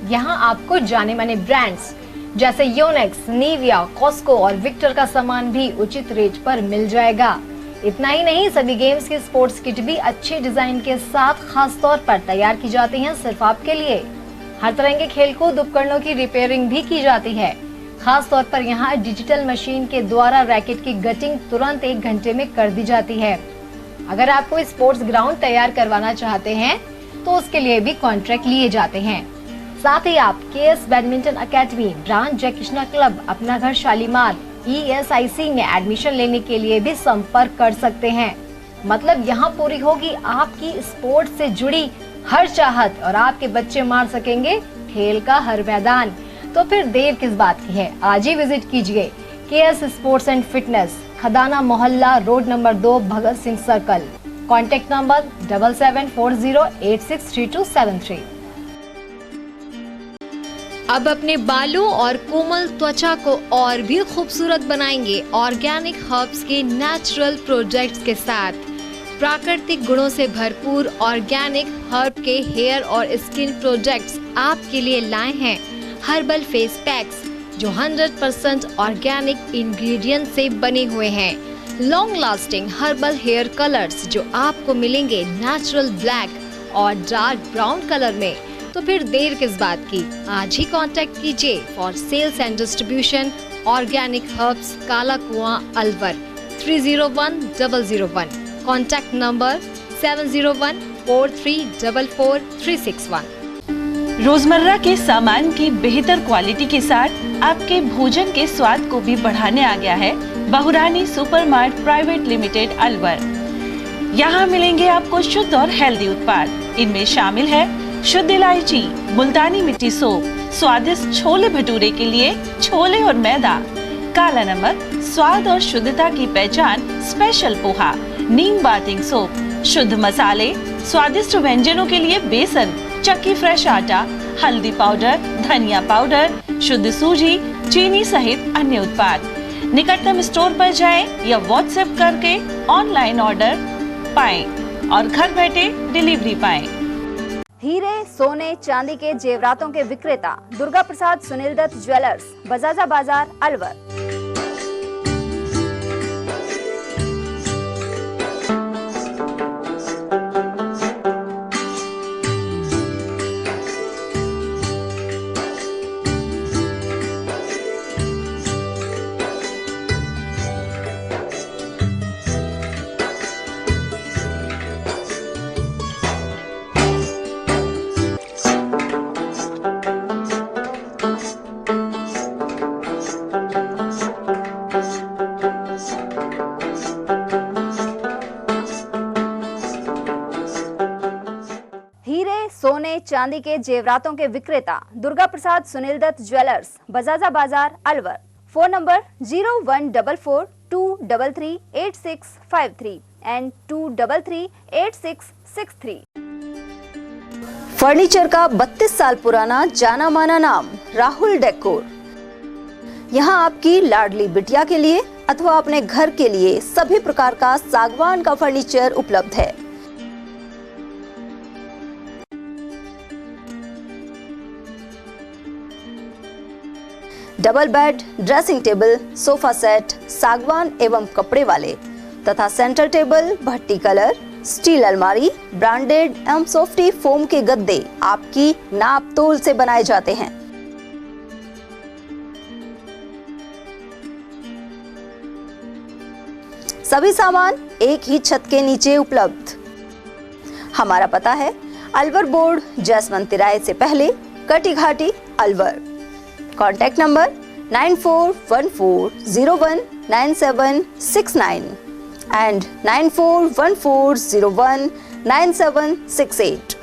यहाँ आपको जाने माने ब्रांड्स जैसे योनेक्स, निविया, कॉस्को और विक्टर का सामान भी उचित रेट पर मिल जाएगा। इतना ही नहीं, सभी गेम्स की स्पोर्ट्स किट भी अच्छे डिजाइन के साथ खास तौर पर तैयार की जाती हैं सिर्फ आपके लिए। हर तरह के खेलकूद उपकरणों की रिपेयरिंग भी की जाती है। खास तौर पर यहाँ डिजिटल मशीन के द्वारा रैकेट की गटिंग तुरंत 1 घंटे में कर दी जाती है। अगर आप कोई स्पोर्ट्स ग्राउंड तैयार करवाना चाहते हैं तो उसके लिए भी कॉन्ट्रैक्ट लिए जाते हैं। साथ ही आप KS बैडमिंटन अकेडमी, ब्रांच जय कृष्णा क्लब, अपना घर शालीमार, ESIC में एडमिशन लेने के लिए भी संपर्क कर सकते हैं। मतलब यहाँ पूरी होगी आपकी स्पोर्ट्स से जुड़ी हर चाहत और आपके बच्चे मार सकेंगे खेल का हर मैदान। तो फिर देर किस बात की है, आज ही विजिट कीजिए KS sports and fitness, Khadana मोहल्ला, road number 2, Bhagat Singh circle. Contact number 7740863273। अब अपने बालों और कोमल त्वचा को और भी खूबसूरत बनाएंगे ऑर्गेनिक हर्ब्स के नेचुरल प्रोडक्ट्स के साथ। प्राकृतिक गुणों से भरपूर ऑर्गेनिक हर्ब के हेयर और स्किन प्रोडक्ट्स आपके लिए लाए हैं हर्बल फेस पैक्स, जो 100% ऑर्गेनिक इंग्रेडिएंट से बने हुए हैं। Long lasting herbal hair colours जो आपको मिलेंगे नेचुरल ब्लैक और डार्क ब्राउन कलर में। तो फिर देर किस बात की, आज ही कांटेक्ट कीजिए for sales and distribution organic herbs, Kala Kuan, Alwar 301001। Contact number 7014344361। रोजमर्रा के सामान की बेहतर क्वालिटी के साथ आपके भोजन के स्वाद को भी बढ़ाने आ गया है बहुरानी सुपरमार्ट प्राइवेट लिमिटेड अलवर। यहाँ मिलेंगे आपको शुद्ध और हेल्दी उत्पाद। इनमें शामिल है शुद्ध इलायची, मुल्तानी मिट्टी सोप, स्वादिष्ट छोले भटूरे के लिए छोले और मैदा, काला नमक, स्वाद और शुद्धता की पहचान स्पेशल पोहा, नीम बाथिंग सोप, शुद्ध मसाले, स्वादिष्ट व्यंजनों के लिए बेसन, चक्की फ्रेश आटा, हल्दी पाउडर, धनिया पाउडर, शुद्ध सूजी, चीनी सहित अन्य उत्पाद। निकटतम स्टोर पर जाएं या व्हाट्सएप करके ऑनलाइन ऑर्डर पाएं और घर बैठे डिलीवरी पाएं। हीरे, सोने, चांदी के जेवरातों के विक्रेता दुर्गा प्रसाद सुनील दत्त ज्वेलर्स, बजाजा बाजार, अलवर। सोने चांदी के जेवरातों के विक्रेता दुर्गा प्रसाद सुनील दत्त ज्वेलर्स, बजाजा बाजार, Alwar. Phone number 0144233863 and 2338663। Furniture का 32 साल पुराना जाना माना नाम राहुल डेकोर। यहाँ आपकी लाडली बिटिया के लिए अथवा अपने घर के लिए सभी प्रकार का सागवान का फर्नीचर उपलब्ध है। Double bed, dressing table, sofa set सागवान एवं कपड़े वाले तथा सेंटर टेबल, भट्टी कलर, स्टील अलमारी, ब्रांडेड एवं सॉफ्टी फोम के गद्दे आपकी नाप तोल से बनाए जाते हैं। सभी सामान एक ही छत के नीचे उपलब्ध। हमारा पता है अलवर बोर्ड, जसवंत तिराहे से पहले, Kati Ghati, Alwar. Contact number 9414019769 and 9414019768।